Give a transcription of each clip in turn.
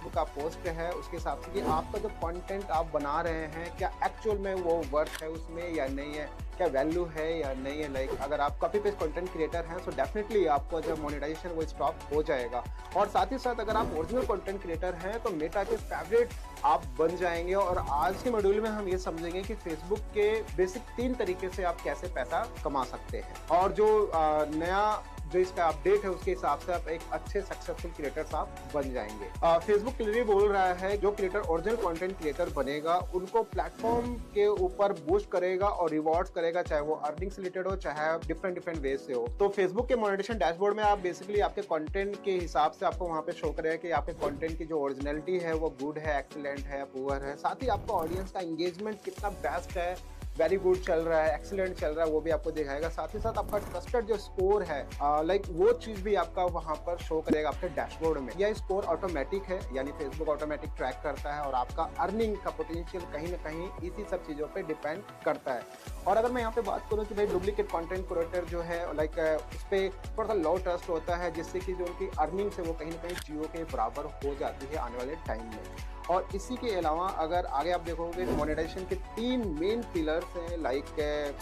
Facebook का post है उसके हिसाब से कि आपका जो कंटेंट आप बना रहे हैं क्या एक्चुअल में वो वर्थ है उसमें या नहीं है, क्या वैल्यू है या नहीं है। लाइक अगर आप कॉपी पेस्ट कंटेंट क्रिएटर हैं तो डेफिनेटली आपको जो मोनेटाइजेशन वो स्टॉप हो जाएगा। और साथ ही साथ अगर आप ओरिजिनल कंटेंट क्रिएटर हैं तो मेटा के फेवरेट आप बन जाएंगे। और आज के मॉड्यूल में हम ये समझेंगे कि फेसबुक के बेसिक 3 तरीके से आप कैसे पैसा कमा सकते हैं और जो नया जो इसका अपडेट है उसके हिसाब से आप एक अच्छे सक्सेसफुल क्रिएटर आप बन जाएंगे। फेसबुक क्लियरली बोल रहा है जो क्रिएटर ओरिजिनल कंटेंट क्रिएटर बनेगा उनको प्लेटफॉर्म के ऊपर बूस्ट करेगा और रिवॉर्ड्स करेगा, चाहे वो अर्निंग से रिलेटेड हो चाहे डिफरेंट वे से हो। तो फेसबुक के मोनेटाइजेशन डैशबोर्ड में आप बेसिकली आपके कंटेंट के हिसाब से आपको वहां पे शो करेगा कि आपके कंटेंट की जो ओरिजिनलिटी है वो गुड है, एक्सीलेंट है, पुअर है। साथ ही आपका ऑडियंस का एंगेजमेंट कितना बेस्ट है, वेरी गुड चल रहा है, एक्सीलेंट चल रहा है, वो भी आपको दिखाएगा। साथ ही साथ आपका ट्रस्टेड जो स्कोर है लाइक वो चीज भी आपका वहां पर शो करेगा आपके डैशबोर्ड में। यह स्कोर ऑटोमेटिक है यानी फेसबुक ऑटोमेटिक ट्रैक करता है और आपका अर्निंग का पोटेंशियल कहीं ना कहीं इसी सब चीजों पे डिपेंड करता है। और अगर मैं यहाँ पे बात करूँ कि भाई डुप्लीकेट कंटेंट क्रिएटर जो है लाइक उस पर थोड़ा सा लो ट्रस्ट होता है जिससे कि जो उनकी अर्निंग है वो कहीं ना कहीं जियो के बराबर हो जाती है आने वाले टाइम में। और इसी के अलावा अगर आगे आप देखोगे मोनेटाइजेशन के 3 मेन पिलर्स हैं लाइक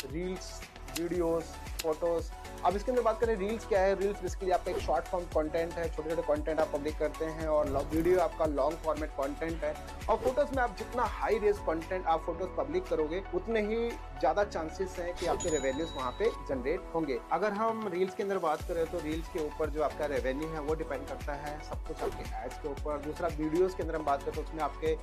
रील्स, वीडियोस, फोटोज। अब इसके अंदर बात करें रील्स क्या है। रील्स बेसिकली आपका एक शॉर्ट फॉर्म कंटेंट है, छोटे छोटे कंटेंट आप पब्लिक करते हैं और वीडियो आपका लॉन्ग फॉर्मेट कंटेंट है। और फोटोज में आप जितना हाई रेस कंटेंट आप फोटोज पब्लिक करोगे उतने ही ज्यादा चांसेस हैं कि आपके रेवेन्यूज वहां पे जनरेट होंगे। अगर हम रील्स के अंदर बात करें तो रील्स के ऊपर जो आपका रेवेन्यू है वो डिपेंड करता है सब कुछ आपके एड्स के ऊपर। दूसरा वीडियोस के अंदर हम बात करें तो उसमें आपके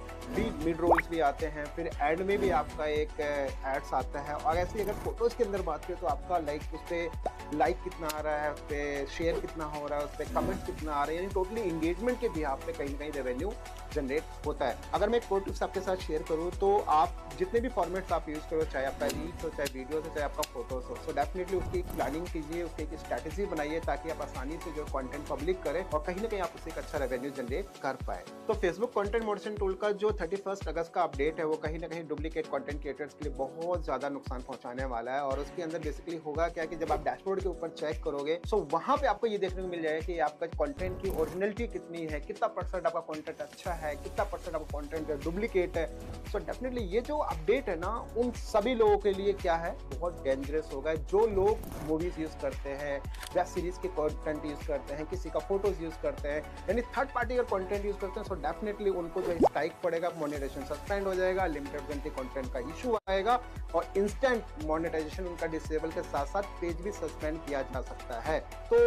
मिड रोल्स भी आते हैं, फिर एड में भी आपका एक एड्स आता है। और ऐसे अगर फोटोज के अंदर बात करें तो आपका लाइक उस पर लाइक कितना आ रहा है, उस पर शेयर कितना हो रहा है, उस पर कमेंट कितना आ रहे हैं, यानी टोटली एंगेजमेंट के भी आप पे कहीं ना कहीं रेवेन्यू जनरेट होता है। अगर मैं एक प्रो टिप्स आपके साथ शेयर करूं तो आप जितने भी फॉर्मेट्स आप यूज करो, चाहे आपका रील्स हो, चाहे वीडियोस हो, चाहे आपका फोटोज हो, सो डेफिनेटली उसकी एक प्लानिंग कीजिए, उसकी एक स्ट्रैटेजी बनाइए ताकि आप आसानी से जो कंटेंट पब्लिक करें और कहीं ना कहीं आप उससे एक अच्छा रेवेन्यू जनरेट कर पाए। तो फेसबुक कंटेंट मॉडरेशन टूल का जो 31 अगस्त का अपडेट है वो कहीं ना कहीं डुप्लीकेट कंटेंट क्रिएटर्स के लिए बहुत ज्यादा नुकसान पहुंचाने वाला है। और उसके अंदर बेसिकली होगा क्या कि जब आप डैशबोर्ड के ऊपर चेक करोगे सो वहां पे आपको ये देखने को मिल जाएगा कि आपका कंटेंट की ओरिजिनलिटी कितनी है, कितना परसेंट आपका कंटेंट अच्छा है, कितना परसेंट आपका कंटेंट डुप्लीकेट है। सो डेफिनेटली ये जो अपडेट है ना उन सभी लोगों के लिए क्या है बहुत डेंजरस होगा। जो लोग मूवीज यूज करते हैं, वेब सीरीज के कंटेंट यूज करते हैं, किसी का फोटोज यूज करते हैं, यानी थर्ड पार्टी का कंटेंट यूज करते हैं, सो डेफिनेटली उनको जो स्ट्राइक पड़ेगा, मोनेटाइजेशन सस्पेंड हो जाएगा, लिमिटेड वेंटी कंटेंट का इशू आएगा और इंस्टेंट मोनेटाइजेशन उनका डिसेबल के साथ साथ पेज भी सस्पेंड किया जा सकता है। तो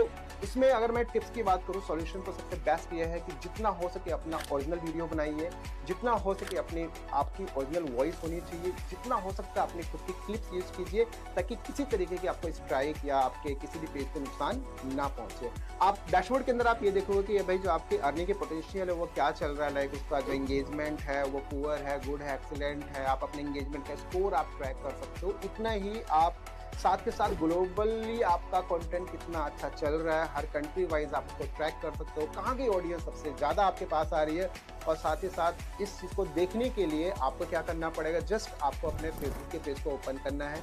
इसमें अगर मैं टिप्स की बात करूं, सॉल्यूशन तो सबसे बेस्ट ये है कि जितना हो सके अपना ओरिजिनल वीडियो बनाइए, जितना हो सके अपनी आपकी ओरिजिनल वॉइस होनी चाहिए, जितना हो सकता है अपनी खुद की क्लिप्स यूज कीजिए ताकि किसी तरीके की आपको स्ट्राइक या आपके किसी भी पेज पे नुकसान ना पहुंचे। आप डैशबोर्ड के अंदर आप ये देखोगे कि भाई जो आपकी अर्निंग के पोटेंशियल है वो क्या चल रहा है, लाइक उसका जो एंगेजमेंट है वो पुअर है, गुड है, एक्सीलेंट है। आप अपने एंगेजमेंट का स्कोर आप ट्रैक कर सकते हो। इतना ही आप साथ के साथ ग्लोबली आपका कंटेंट कितना अच्छा चल रहा है, हर कंट्री वाइज आप उसको ट्रैक कर सकते हो, कहाँ की ऑडियंस सबसे ज़्यादा आपके पास आ रही है। और साथ ही साथ इस चीज़ को देखने के लिए आपको क्या करना पड़ेगा, जस्ट आपको अपने फेसबुक के पेज को ओपन करना है,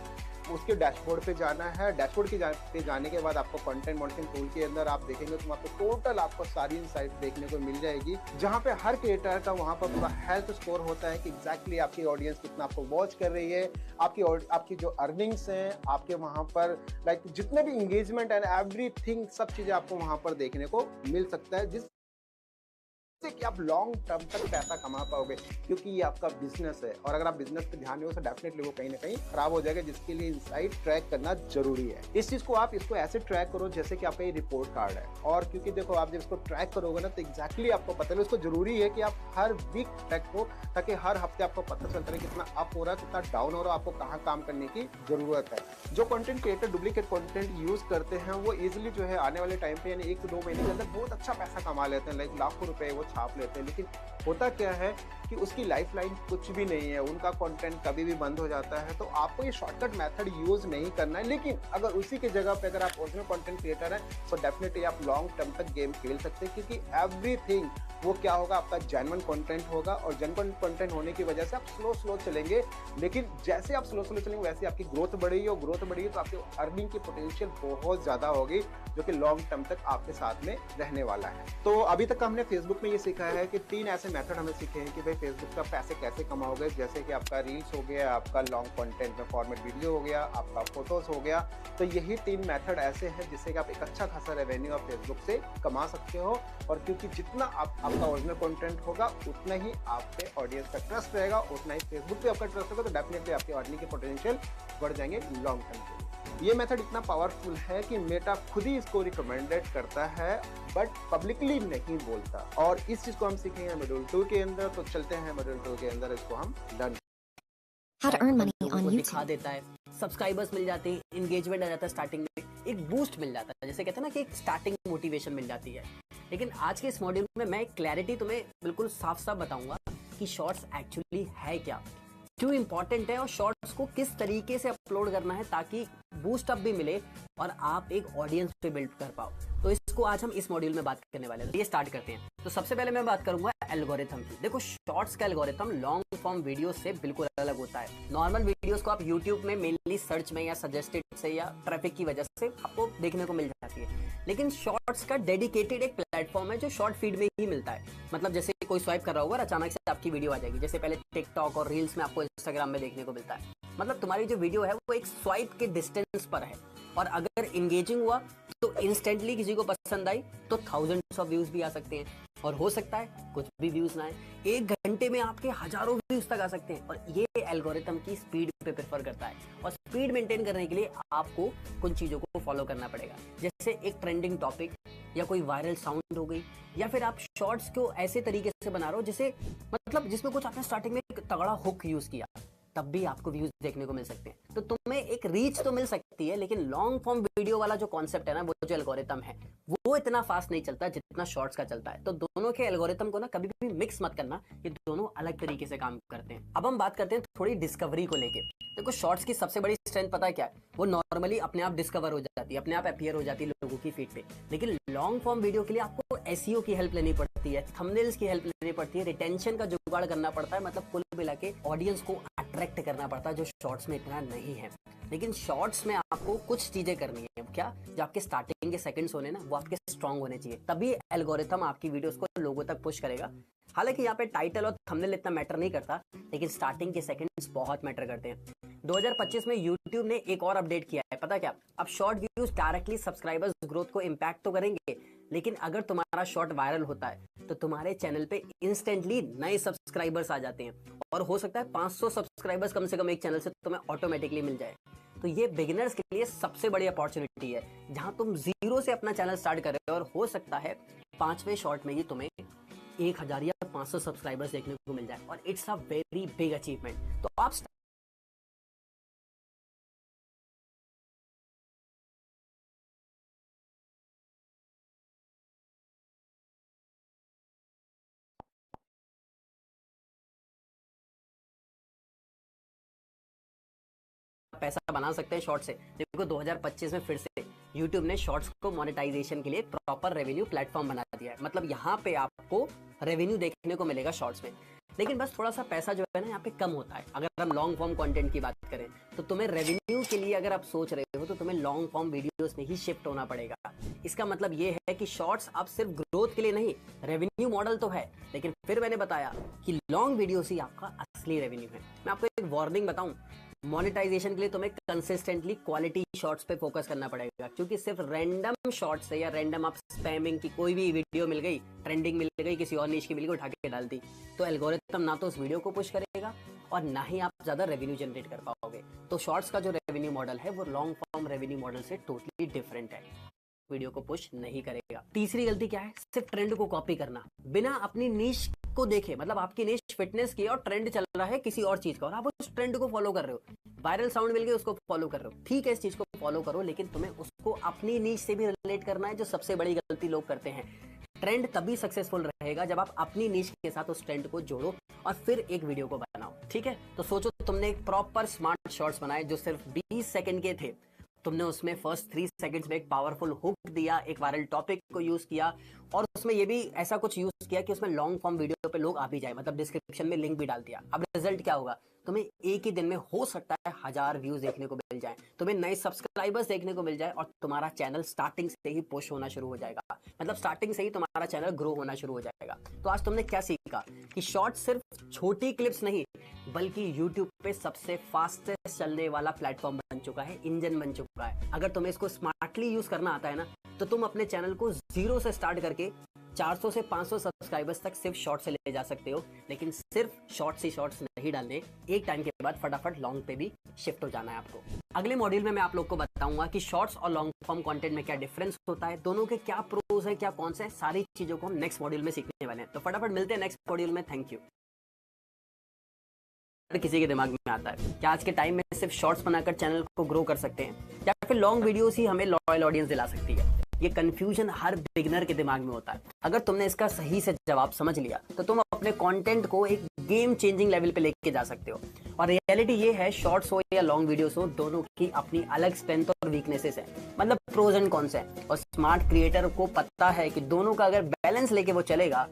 उसके डैशबोर्ड पे जाना है। डैशबोर्ड पे जाने के बाद आपको कंटेंट मॉडरेशन टूल के अंदर आप देखेंगे तो वहाँ पे टोटल आपको सारी इनसाइट देखने को मिल जाएगी, जहाँ पे हर क्रिएटर का वहाँ पर पूरा हेल्थ स्कोर होता है कि एग्जैक्टली आपकी ऑडियंस कितना आपको वॉच कर रही है, आपकी जो अर्निंग्स हैं, आपके वहाँ पर लाइक जितने भी इंगेजमेंट एंड एवरीथिंग सब चीज़ें आपको वहाँ पर देखने को मिल सकता है, जिस से कि आप लॉन्ग टर्म तक पैसा कमा पाओगे, क्योंकि ये आपका बिजनेस है। और अगर आप बिजनेस पे ध्यान दो तो डेफिनेटली वो कहीं ना कहीं खराब हो जाएगा, जिसके लिए इनसाइट ट्रैक करना जरूरी है। इस चीज को आप इसको ऐसे ट्रैक करो जैसे कि आपका ये रिपोर्ट कार्ड है। और क्योंकि देखो आप जब इसको ट्रैक करोगे ना तो एग्जैक्टली आपको पता है, इसको जरूरी है कि आप हर वीक ट्रैक हो ताकि हर हफ्ते आपको पता चलता है कितना अप हो रहा है, कितना डाउन हो रहा है, आपको कहाँ काम करने की जरूरत है। जो content creator duplicate content use करते हैं वो इजिली जो है आने वाले टाइम पे यानी 1 से 2 महीने के अंदर बहुत अच्छा पैसा कमा लेते हैं, लाइक लाखों रुपए वो छाप लेते हैं। लेकिन होता क्या है कि उसकी लाइफ लाइन कुछ भी नहीं है, उनका कंटेंट कभी भी बंद हो जाता है। तो आपको ये शॉर्टकट मेथड यूज नहीं करना है, लेकिन अगर उसी की जगह पे अगर आप ओरिजिनल कंटेंट क्रिएटर हैं तो डेफिनेटली आप लॉन्ग टर्म तक गेम खेल सकते हैं, क्योंकि एवरीथिंग वो क्या होगा, आपका जेन्युइन कंटेंट होगा। और जेन्युइन कंटेंट होने की वजह से आप स्लो चलेंगे, लेकिन जैसे आप स्लो चलेंगे वैसे आपकी ग्रोथ बढ़ेगी, और ग्रोथ बढ़ेगी तो आपकी अर्निंग की पोटेंशियल बहुत ज्यादा होगी, जो कि लॉन्ग टर्म तक आपके साथ में रहने वाला है। तो अभी तक हमने फेसबुक में ये सीखा है कि 3 ऐसे मेथड हमें सीखे हैं कि भाई फेसबुक का पैसे कैसे कमाओगे। जैसे कि आपका रील्स हो गया, आपका लॉन्ग कंटेंट में फॉर्मेट वीडियो हो गया, आपका फोटोज़ हो गया। तो यही 3 मेथड ऐसे हैं जिससे कि आप एक अच्छा खासा रेवेन्यू आप फेसबुक से कमा सकते हो। और क्योंकि जितना आपका ओरिजिनल कंटेंट होगा उतना ही आप पे ऑडियंस का ट्रस्ट रहेगा, उतना ही फेसबुक पे आपका ट्रस्ट होगा, तो डेफिनेटली आपके अर्निंग के पोटेंशियल बढ़ जाएंगे लॉन्ग टर्म के लिए। ये मेथड इतना पावरफुल है कि मेटा खुद ही इसको रिकमेंडेड करता है बट पब्लिकली नहीं बोलता। और इस चीज को हम सीखेंगे मॉड्यूल 2 के अंदर। तो चलते हैं मॉड्यूल 2 के अंदर, इसको हम learn. How to earn money on लोगों को दिखा YouTube. देता है, सब्सक्राइबर्स मिल जाते हैं, इंगेजमेंट आ जाता है, स्टार्टिंग में एक बूस्ट मिल जाता है, जैसे कहते हैं ना कि एक स्टार्टिंग मोटिवेशन मिल जाती है। लेकिन आज के इस मॉड्यूल में मैं एक क्लैरिटी तुम्हें बिल्कुल साफ साफ बताऊंगा कि शॉर्ट्स एक्चुअली है क्या, क्यों इंपॉर्टेंट है और शॉर्ट्स को किस तरीके से अपलोड करना है ताकि बूस्ट अप भी मिले और आप एक ऑडियंस पे बिल्ड कर पाओ। तो इसको आज हम इस मॉड्यूल में बात करने वाले हैं। ये स्टार्ट करते हैं। तो सबसे पहले मैं बात करूंगा एल्गोरिथम की। देखो, शॉर्ट्स का एल्गोरिथम लॉन्ग फॉर्म वीडियो से बिल्कुल अलग होता है। नॉर्मल वीडियोस को आप यूट्यूब में मेनली सर्च में या सजेस्टेड से या ट्रैफिक की वजह से आपको देखने को मिल जाती है, लेकिन शॉर्ट्स का डेडिकेटेड एक प्लेटफॉर्म है जो शॉर्ट फीड में ही मिलता है। मतलब जैसे कोई स्वाइप कर रहा होगा और अचानक से आपकी वीडियो आ जाएगी, जैसे पहले टिकटॉक और रील्स में आपको इंस्टाग्राम में देखने को मिलता है। मतलब तुम्हारी जो वीडियो है वो एक स्वाइप के डिस्टेंस पर है, और अगर इंगेजिंग हुआ तो इंस्टेंटली किसी को पसंद आई तो थाउजेंड्स ऑफ व्यूज भी आ सकते हैं, और हो सकता है कुछ भी व्यूज ना आए, 1 घंटे में आपके हजारों व्यूज तक आ सकते हैं। और ये एल्गोरिथम की स्पीड पे प्रेफर करता है, और स्पीड मेंटेन करने के लिए आपको कुछ चीजों को फॉलो करना पड़ेगा। जैसे एक ट्रेंडिंग टॉपिक या कोई वायरल साउंड हो गई, या फिर आप शॉर्ट्स को ऐसे तरीके से बना रहे हो जिसे मतलब जिसमें कुछ आपने स्टार्टिंग में एक तगड़ा हुक यूज किया, तब भी आपको व्यूज देखने को मिल सकते हैं। तो तुम्हें एक रीच तो मिल सकती है, लेकिन लॉन्ग फॉर्म वीडियो वाला जो कॉन्सेप्ट है ना, वो जो एल्गोरिथम है वो इतना फास्ट नहीं चलता जितना शॉर्ट्स का चलता है। तो दोनों के एल्गोरिथम को ना कभी भी मिक्स मत करना, ये दोनों अलग तरीके से काम करते हैं। अब हम बात करते हैं थोड़ी डिस्कवरी को लेके। देखो, शॉर्ट्स की सबसे बड़ी स्ट्रेंथ पता है क्या है? वो नॉर्मली अपने आप डिस्कवर हो जाती है, अपने आप अपीयर हो जाती है लोगों की फीड पे। लेकिन लॉन्ग फॉर्म वीडियो के लिए आपको एसईओ की हेल्प लेनी पड़ती है, थंबनेल्स की हेल्प लेनी पड़ती है, रिटेंशन का जुगाड़ करना पड़ता है। मतलब कुल मिला के ऑडियंस को अट्रैक्ट करना पड़ता है, जो शॉर्ट्स में इतना नहीं है। लेकिन शॉर्ट्स में आपको कुछ चीजें करनी है। क्या? जो आपके स्टार्टिंग के सेकंड्स होने ना, वो आपके स्ट्रांग होने चाहिए, तभी एल्गोरिथम आपकी वीडियोस को लोगों तक पुश करेगा। हालांकि यहाँ पे टाइटल और थंबनेल इतना मैटर नहीं करता, लेकिन स्टार्टिंग के सेकंड्स बहुत मैटर करते हैं। 2025 में YouTube ने एक और अपडेट किया है, पता क्या? अब short views directly subscribers growth को इम्पैक्ट तो करेंगे, लेकिन अगर तुम्हारा शॉर्ट वायरल होता है तो तुम्हारे चैनल पे इंस्टेंटली नए सब्सक्राइबर्स आ जाते हैं, और हो सकता है 500 सब्सक्राइबर्स कम से कम एक चैनल से तुम्हें ऑटोमेटिकली मिल जाए। तो ये बिगिनर्स के लिए सबसे बड़ी अपॉर्चुनिटी है, जहां तुम जीरो से अपना चैनल स्टार्ट कर रहे हो, और हो सकता है 5वें शॉर्ट में ही तुम्हें 1000 या 500 सब्सक्राइबर्स देखने को मिल जाए, और it's a very big achievement. तो आप पैसा बना सकते हैं शॉर्ट से। देखो, 2025 में फिर से YouTube ने शॉर्ट्स को मोनेटाइजेशन के लिए प्रॉपर रेवेन्यू प्लेटफॉर्म बना दिया है। मतलब यहाँ पे आपको रेवेन्यू देखने को मिलेगा शॉर्ट्स में, लेकिन बस थोड़ा सा पैसा जो है ना यहाँ पे कम होता है। अगर हम लॉन्ग फॉर्म कंटेंट की बात करें तो तुम्हें रेवेन्यू के लिए अगर आप सोच रहे हो तो तुम्हें लॉन्ग फॉर्म वीडियोस में ही शिफ्ट होना पड़ेगा। इसका मतलब ये है कि शॉर्ट्स अब सिर्फ ग्रोथ के लिए नहीं, रेवेन्यू मॉडल तो है, लेकिन फिर मैंने बताया कि लॉन्ग वीडियोस ही आपका असली रेवेन्यू है। मैं आपको एक वार्निंग बताऊं, मोनेटाइजेशन के लिए तुम्हें कंसिस्टेंटली क्वालिटी शॉट्स पे फोकस करना पड़ेगा, क्योंकि सिर्फ रैंडम शॉट्स से या रैंडम आप स्पैमिंग की कोई भी वीडियो मिल गई, ट्रेंडिंग मिल गई, किसी और निश की मिल गई, उठा के डाल दी, तो एल्गोरिथम ना तो उस वीडियो को पुश करेगा और ना ही आप ज्यादा रेवेन्यू जनरेट कर पाओगे। तो शॉर्ट्स का जो रेवेन्यू मॉडल है वो लॉन्ग फॉर्म रेवेन्यू मॉडल से टोटली डिफरेंट है, वीडियो को पुश नहीं करेगा। तीसरी गलती क्या है? सिर्फ ट्रेंड को कॉपी करना बिना अपनी नीश को देखे। मतलब आपकी नीश फिटनेस की और ट्रेंड चल रहा है किसी और चीज का, और आप उस ट्रेंड को फॉलो कर रहे हो। वायरल साउंड मिल गई, उसको फॉलो कर रहे हो, ठीक है, इस चीज को फॉलो करो, लेकिन तुम्हें उसको अपनी नीश से भी रिलेट करना है, जो सबसे बड़ी गलती लोग करते हैं। ट्रेंड तभी सक्सेसफुल रहेगा जब आप अपनी नीश के साथ उस ट्रेंड को जोड़ो और फिर एक वीडियो को बनाओ, ठीक है? तो सोचो, तुमने एक प्रॉपर स्मार्ट शॉर्ट्स बनाए जो सिर्फ 20 सेकंड के थे, तुमने उसमें फर्स्ट 3 सेकंड्स में एक पावरफुल हुक दिया, एक वायरल टॉपिक को यूज किया और उसमें ये भी ऐसा कुछ यूज किया कि उसमें लॉन्ग फॉर्म वीडियो पे लोग आ भी जाए, मतलब डिस्क्रिप्शन में लिंक भी डाल दिया। अब रिजल्ट क्या होगा, तुम्हें एक ही दिन में हो सकता है 1000 व्यूज देखने को मिल जाए, तुम्हें नए सब्सक्राइबर्स देखने को मिल जाए और तुम्हारा चैनल स्टार्टिंग से ही पुश होना शुरू हो जाएगा, मतलब स्टार्टिंग से ही तुम्हारा चैनल ग्रो होना शुरू हो जाएगा। तो आज तुमने क्या सीखा कि शॉर्ट सिर्फ छोटी क्लिप्स नहीं बल्कि यूट्यूब पे सबसे फास्टेस्ट चलने वाला प्लेटफॉर्म बन चुका है, इंजन बन चुका है। अगर तुम्हें इसको स्मार्टली यूज करना आता है ना, तो तुम अपने चैनल को 0 से स्टार्ट करके 400 से 500 सब्सक्राइबर्स तक सिर्फ शॉर्ट से ले जा सकते हो। लेकिन सिर्फ शॉर्ट्स नहीं डालने, एक टाइम के बाद फटाफट लॉन्ग पे भी शिफ्ट हो जाना है आपको। अगले मॉड्यूल में मैं आप लोग को बताऊंगा कि शॉर्ट्स और लॉन्ग फॉर्म कंटेंट में क्या डिफरेंस होता है, दोनों के क्या प्रोज है, क्या कौन से, सारी चीजों को हम नेक्स्ट मॉड्यूल में सीखने वाले हैं। तो फटाफट मिलते हैं नेक्स्ट मॉड्यूल में। Thank you. किसी के दिमाग में आता है कि आज के टाइम में सिर्फ शॉर्ट्स बनाकर चैनल को ग्रो कर सकते हैं या फिर लॉन्ग वीडियोस ही हमें लॉयल ऑडियंस दिला सकती है। ये कंफ्यूजन हर बिगिनर के दिमाग में होता है। अगर तुमने इसका सही से जवाब समझ लिया तो तुम अपने कंटेंट को एक गेम चेंजिंग लेवल पे लेके जा सकते हो। और रियलिटी ये है, शॉर्ट्स हो या लॉन्ग वीडियोस हो, दोनों की अपनी अलग स्ट्रेंथ और वीकनेसेस है, मतलब प्रोज एंड कॉन्स है। और स्मार्ट क्रिएटर को पता है कि दोनों का अगर बैलेंस लेके वो चलेगा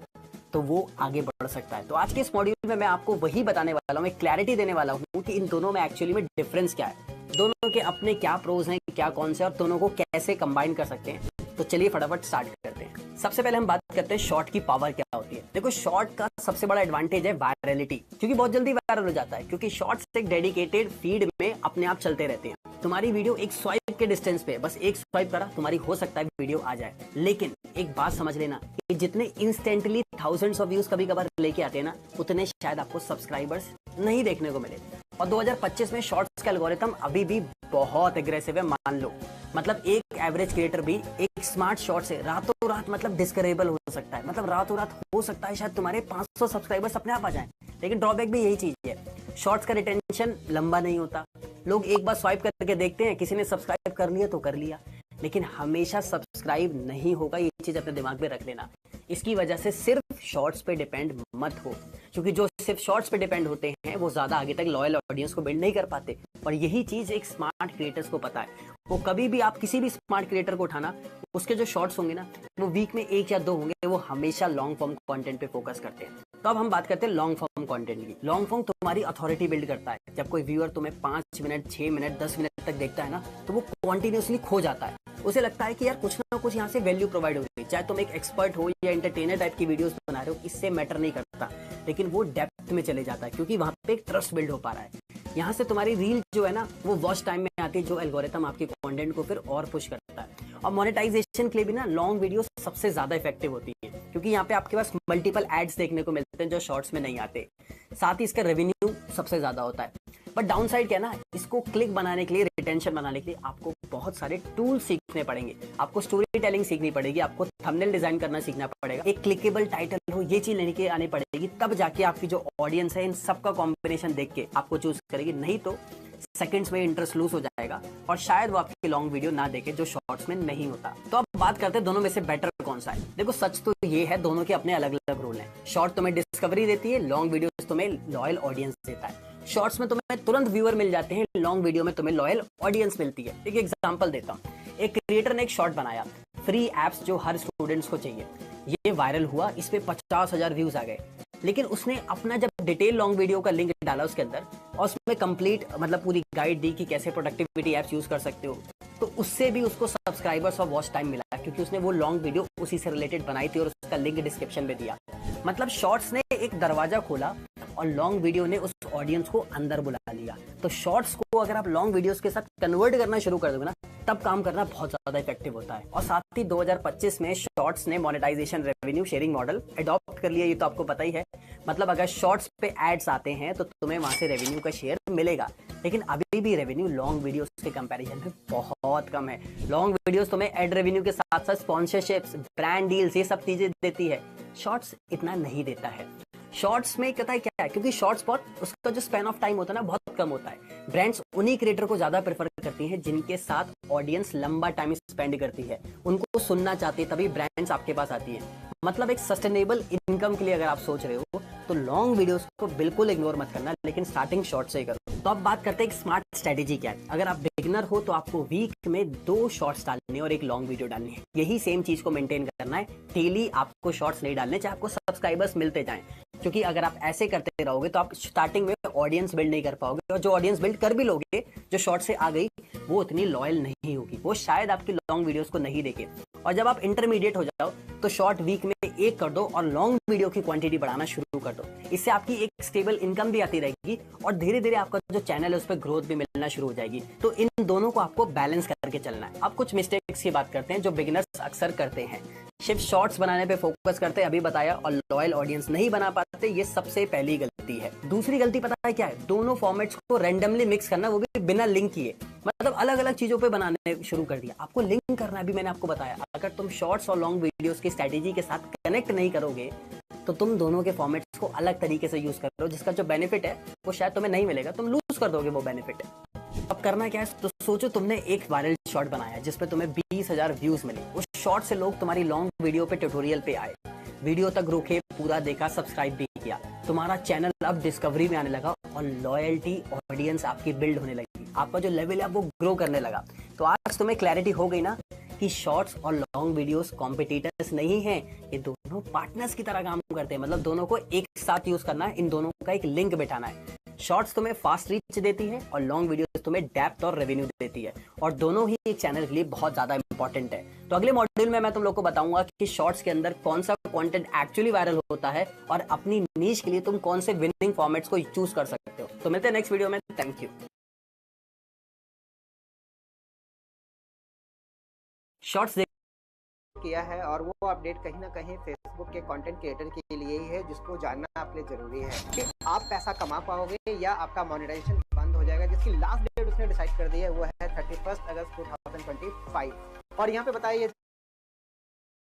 तो वो आगे बढ़ सकता है। तो आज के इस मॉड्यूल में मैं आपको वही बताने वाला हूँ, क्लैरिटी देने वाला हूँ कि इन दोनों में एक्चुअली में डिफरेंस क्या है, दोनों के अपने क्या प्रोज हैं, क्या कौन से, और दोनों को कैसे कंबाइन कर सकते हैं। तो चलिए फटाफट स्टार्ट करते हैं। सबसे पहले हम बात करते हैं शॉर्ट की पावर क्या होती है। देखो, शॉर्ट का सबसे बड़ा एडवांटेज है वायरलिटी, क्योंकि बहुत जल्दी वायरल हो जाता है, क्योंकि शॉर्ट्स एक डेडिकेटेड फीड में अपने आप चलते रहते हैं। तुम्हारी वीडियो एक स्वाइप के डिस्टेंस पे, बस एक स्वाइप करा तुम्हारी हो सकता है वीडियो आ जाए। लेकिन एक बात समझ लेना कि जितने इंस्टेंटली थाउजेंड्स ऑफ व्यूज कभी कभार लेके आते हैं ना, उतने शायद आपको सब्सक्राइबर्स नहीं देखने को मिले। और 2025 में शॉर्ट्स का एल्गोरिथम अभी भी बहुत एग्रेसिव है, मान लो। मतलब एक एवरेज क्रिएटर भी एक स्मार्ट शॉर्ट से रातों रात मतलब डिस्करेबल हो सकता है, मतलब रातों रात हो सकता है शायद तुम्हारे 500 सब्सक्राइबर्स अपने आप आ जाएं। लेकिन ड्रॉबैक भी यही चीज है, शॉर्ट्स का रिटेंशन लंबा नहीं होता। लोग एक बार स्वाइप करके देखते हैं, किसी ने सब्सक्राइब कर लिया तो कर लिया, लेकिन हमेशा सब्सक्राइब नहीं होगा। ये चीज अपने दिमाग में रख लेना। इसकी वजह से सिर्फ शॉर्ट्स पे डिपेंड मत हो, क्योंकि जो सिर्फ शॉर्ट्स पे डिपेंड होते हैं वो ज्यादा आगे तक लॉयल ऑडियंस को बिल्ड नहीं कर पाते। और यही चीज एक स्मार्ट क्रिएटर्स को पता है। वो कभी भी, आप किसी भी स्मार्ट क्रिएटर को उठाना, उसके जो शॉर्ट्स होंगे ना, वो वीक में 1 या 2 होंगे, वो हमेशा लॉन्ग फॉर्म कंटेंट पे फोकस करते हैं। तो अब हम बात करते हैं लॉन्ग फॉर्म कंटेंट की। लॉन्ग फॉर्म तुम्हारी अथॉरिटी बिल्ड करता है। जब कोई व्यूअर तुम्हें 5 मिनट, 6 मिनट, 10 मिनट तक देखता है ना, तो वो कॉन्टिन्यूसली खो जाता है। उसे लगता है कि यार कुछ ना कुछ यहाँ से वैल्यू प्रोवाइड हो रही है। चाहे तुम एक एक्सपर्ट हो या एंटरटेनर टाइप की वीडियोस बना रहे हो, इससे मैटर नहीं करता, लेकिन वो डेप्थ में चले जाता है, क्योंकि वहां पे एक ट्रस्ट बिल्ड हो पा रहा है। यहाँ से तुम्हारी रील जो है ना, वो वॉच टाइम में आती है, जो एल्गोरिथम आपके कंटेंट को फिर और पुश करता है। और मोनेटाइजेशन के लिए भी ना लॉन्ग वीडियो सबसे ज्यादा इफेक्टिव होती है, क्योंकि यहाँ पे आपके पास मल्टीपल एड्स देखने को मिलते हैं जो शॉर्ट्स में नहीं आते। साथ ही इसका रेवेन्यू सबसे ज्यादा होता है। बट डाउन साइड क्या है ना, इसको क्लिक बनाने के लिए, रिटेंशन बनाने के लिए आपको बहुत सारे टूल सीखने पड़ेंगे। आपको स्टोरी टेलिंग सीखनी पड़ेगी, आपको थंबनेल डिजाइन करना सीखना पड़ेगा, एक क्लिकेबल टाइटल हो, ये चीज लेने के आनी पड़ेगी। तब जाके आपकी जो ऑडियंस है इन सबका कॉम्बिनेशन देख के आपको चूज करेगी। नहीं तो सेकंड्स में इंटरेस्ट लूज हो जाएगा और शायद वो आपकी लॉन्ग वीडियो ना देखे, जो शॉर्ट्स में नहीं होता। तो अब बात करते हैं दोनों में से बेटर कौन सा है। देखो, सच तो ये है, दोनों के अपने अलग अलग रोल हैं। शॉर्ट तुम्हें डिस्कवरी देती है, लॉन्ग वीडियो तुम्हें लॉयल ऑडियंस देता है। शॉर्ट्स में तुम्हें तुरंत व्यूअर मिल जाते हैं, लॉन्ग वीडियो में तुम्हें लॉयल ऑडियंस मिलती है। एक एग्जांपल देता हूँ। एक क्रिएटर ने एक शॉर्ट बनाया, फ्री एप्स जो हर स्टूडेंट्स को चाहिए। ये वायरल हुआ, इस पे 50,000 व्यूज आ गए। लेकिन उसने अपना जब डिटेल लॉन्ग वीडियो का लिंक डाला उसके अंदर, और उसमें कंप्लीट मतलब पूरी गाइड दी कि कैसे प्रोडक्टिविटी एप्स यूज कर सकते हो, तो उससे भी उसको सब्सक्राइबर्स और वॉच टाइम मिला, क्योंकि उसने वो लॉन्ग वीडियो उसी से रिलेटेड बनाई थी और उसका लिंक डिस्क्रिप्शन में दिया। मतलब शॉर्ट्स ने एक दरवाजा खोला और लॉन्ग वीडियो ने उस ऑडियंस को अंदर बुला लिया। तो शॉर्ट्स को अगर आप लॉन्ग वीडियोस के साथ कन्वर्ट करना शुरू कर दोगे ना, तब काम करना बहुत ज्यादा इफेक्टिव होता है। और साथ ही 2025 में शॉर्ट्स ने monetization revenue sharing model adopt कर लिया, ये तो आपको पता ही है। मतलब अगर शॉर्ट्स पे एड्स आते हैं तो तुम्हें वहां से रेवेन्यू का शेयर मिलेगा, लेकिन अभी भी रेवेन्यू लॉन्ग वीडियोस के कंपैरिजन में बहुत कम है। लॉन्ग वीडियोस तुम्हें एड रेवेन्यू के साथ साथ स्पॉन्सरशिप्स, ब्रांड डील्स, ये सब चीजें देती है। शॉर्ट्स इतना नहीं देता है। शॉर्ट्स में कहता है क्या है, क्योंकि शॉर्ट्स बहुत, उसका जो स्पैन ऑफ टाइम होता है ना, बहुत कम होता है। ब्रांड्स उन्हीं क्रिएटर को ज्यादा प्रेफर करती हैं जिनके साथ ऑडियंस लंबा टाइम स्पेंड करती है, उनको सुनना चाहती है, तभी ब्रांड्स आपके पास आती है। मतलब एक सस्टेनेबल इनकम के लिए अगर आप सोच रहे हो तो लॉन्ग वीडियोस को बिल्कुल इग्नोर मत करना, लेकिन स्टार्टिंग शॉर्ट से ही करो। तो अब बात करते हैं एक स्मार्ट स्ट्रेटेजी क्या है। अगर आप बिगनर हो तो आपको वीक में 2 शॉर्ट्स डालने और एक लॉन्ग वीडियो डालनी है। यही सेम चीज को मेंटेन करना है। डेली आपको शॉर्ट्स नहीं डालने, चाहे आपको सब्सक्राइबर्स मिलते जाएं, क्योंकि अगर आप ऐसे करते रहोगे तो आप स्टार्टिंग में ऑडियंस बिल्ड नहीं कर पाओगे, और जो ऑडियंस बिल्ड कर भी लोगे, जो शॉर्ट से आ गई, वो उतनी लॉयल नहीं होगी, वो शायद आपकी लॉन्ग वीडियोस को नहीं देखे। और जब आप इंटरमीडिएट हो जाओ तो शॉर्ट वीक में 1 कर दो और लॉन्ग वीडियो की क्वांटिटी बढ़ाना शुरू कर दो। इससे आपकी एक स्टेबल इनकम भी आती रहेगी और धीरे धीरे आपका जो चैनल है उस पर ग्रोथ भी मिलना शुरू हो जाएगी। तो इन दोनों को आपको बैलेंस करके चलना है। अब कुछ मिस्टेक्स की बात करते हैं जो बिगिनर्स अक्सर करते हैं। सिर्फ शॉर्ट्स बनाने पे फोकस करते हैं, अभी बताया, और लॉयल ऑडियंस नहीं बना पाते। ये सबसे पहली गलती है। दूसरी गलती पता है क्या है? दोनों फॉर्मेट्स को रैंडमली मिक्स करना, वो भी बिना लिंक किए, मतलब अलग अलग चीजों पे बनाने शुरू कर दिया। आपको लिंक करना भी मैंने आपको बताया। अगर तुम शॉर्ट्स और लॉन्ग वीडियोस की स्ट्रेटेजी के साथ कनेक्ट नहीं करोगे तो तुम दोनों के फॉर्मेट्स को अलग तरीके से यूज करो, जिसका जो बेनिफिट है वो शायद तुम्हें नहीं मिलेगा, तुम लूज कर दोगे वो बेनिफिट। अब करना क्या है? तो सोचो तुमने एक वायरल शॉर्ट बनाया जिसपे तुम्हें 20,000 व्यूज मिले। उस शॉर्ट से लोग तुम्हारी लॉन्ग वीडियो पे, ट्यूटोरियल पे आए, वीडियो तक रुके, पूरा देखा, सब्सक्राइब भी किया। तुम्हारा चैनल अब डिस्कवरी में आने लगा और लॉयल्टी ऑडियंस आपकी बिल्ड होने लगी। आपका जो लेवल है वो ग्रो करने लगा। तो आज तुम्हें क्लैरिटी हो गई ना कि शॉर्ट्स और लॉन्ग वीडियोस कॉम्पिटिटर्स नहीं हैं, ये दोनों पार्टनर्स की तरह काम करते हैं। मतलब दोनों को एक साथ यूज करना है, इन दोनों का एक लिंक बैठाना है। शॉर्ट्स तुम्हें फास्ट रीच देती है और लॉन्ग वीडियोस तुम्हें डेप्थ और रेवेन्यू देती है, और दोनों ही एक चैनल के लिए बहुत ज्यादा इंपॉर्टेंट है। तो अगले मॉड्यूल में मैं तुम लोग को बताऊंगा कि शॉर्ट्स के अंदर कौन सा कंटेंट एक्चुअली वायरल होता है और अपनी नीश के लिए तुम कौन से विनिंग फॉर्मेट्स को चूज कर सकते हो। तो मिलते हैं नेक्स्ट वीडियो में। Thank you. शॉर्ट्स किया है और वो अपडेट कहीं ना कहीं फेसबुक के कंटेंट क्रिएटर के लिए ही है, जिसको जानना आपके लिए जरूरी है कि आप पैसा कमा पाओगे या आपका मोनेटाइजेशन बंद हो जाएगा, जिसकी लास्ट डेट उसने डिसाइड कर दी है, वो है 31 अगस्त 2025। और यहाँ पे बताइए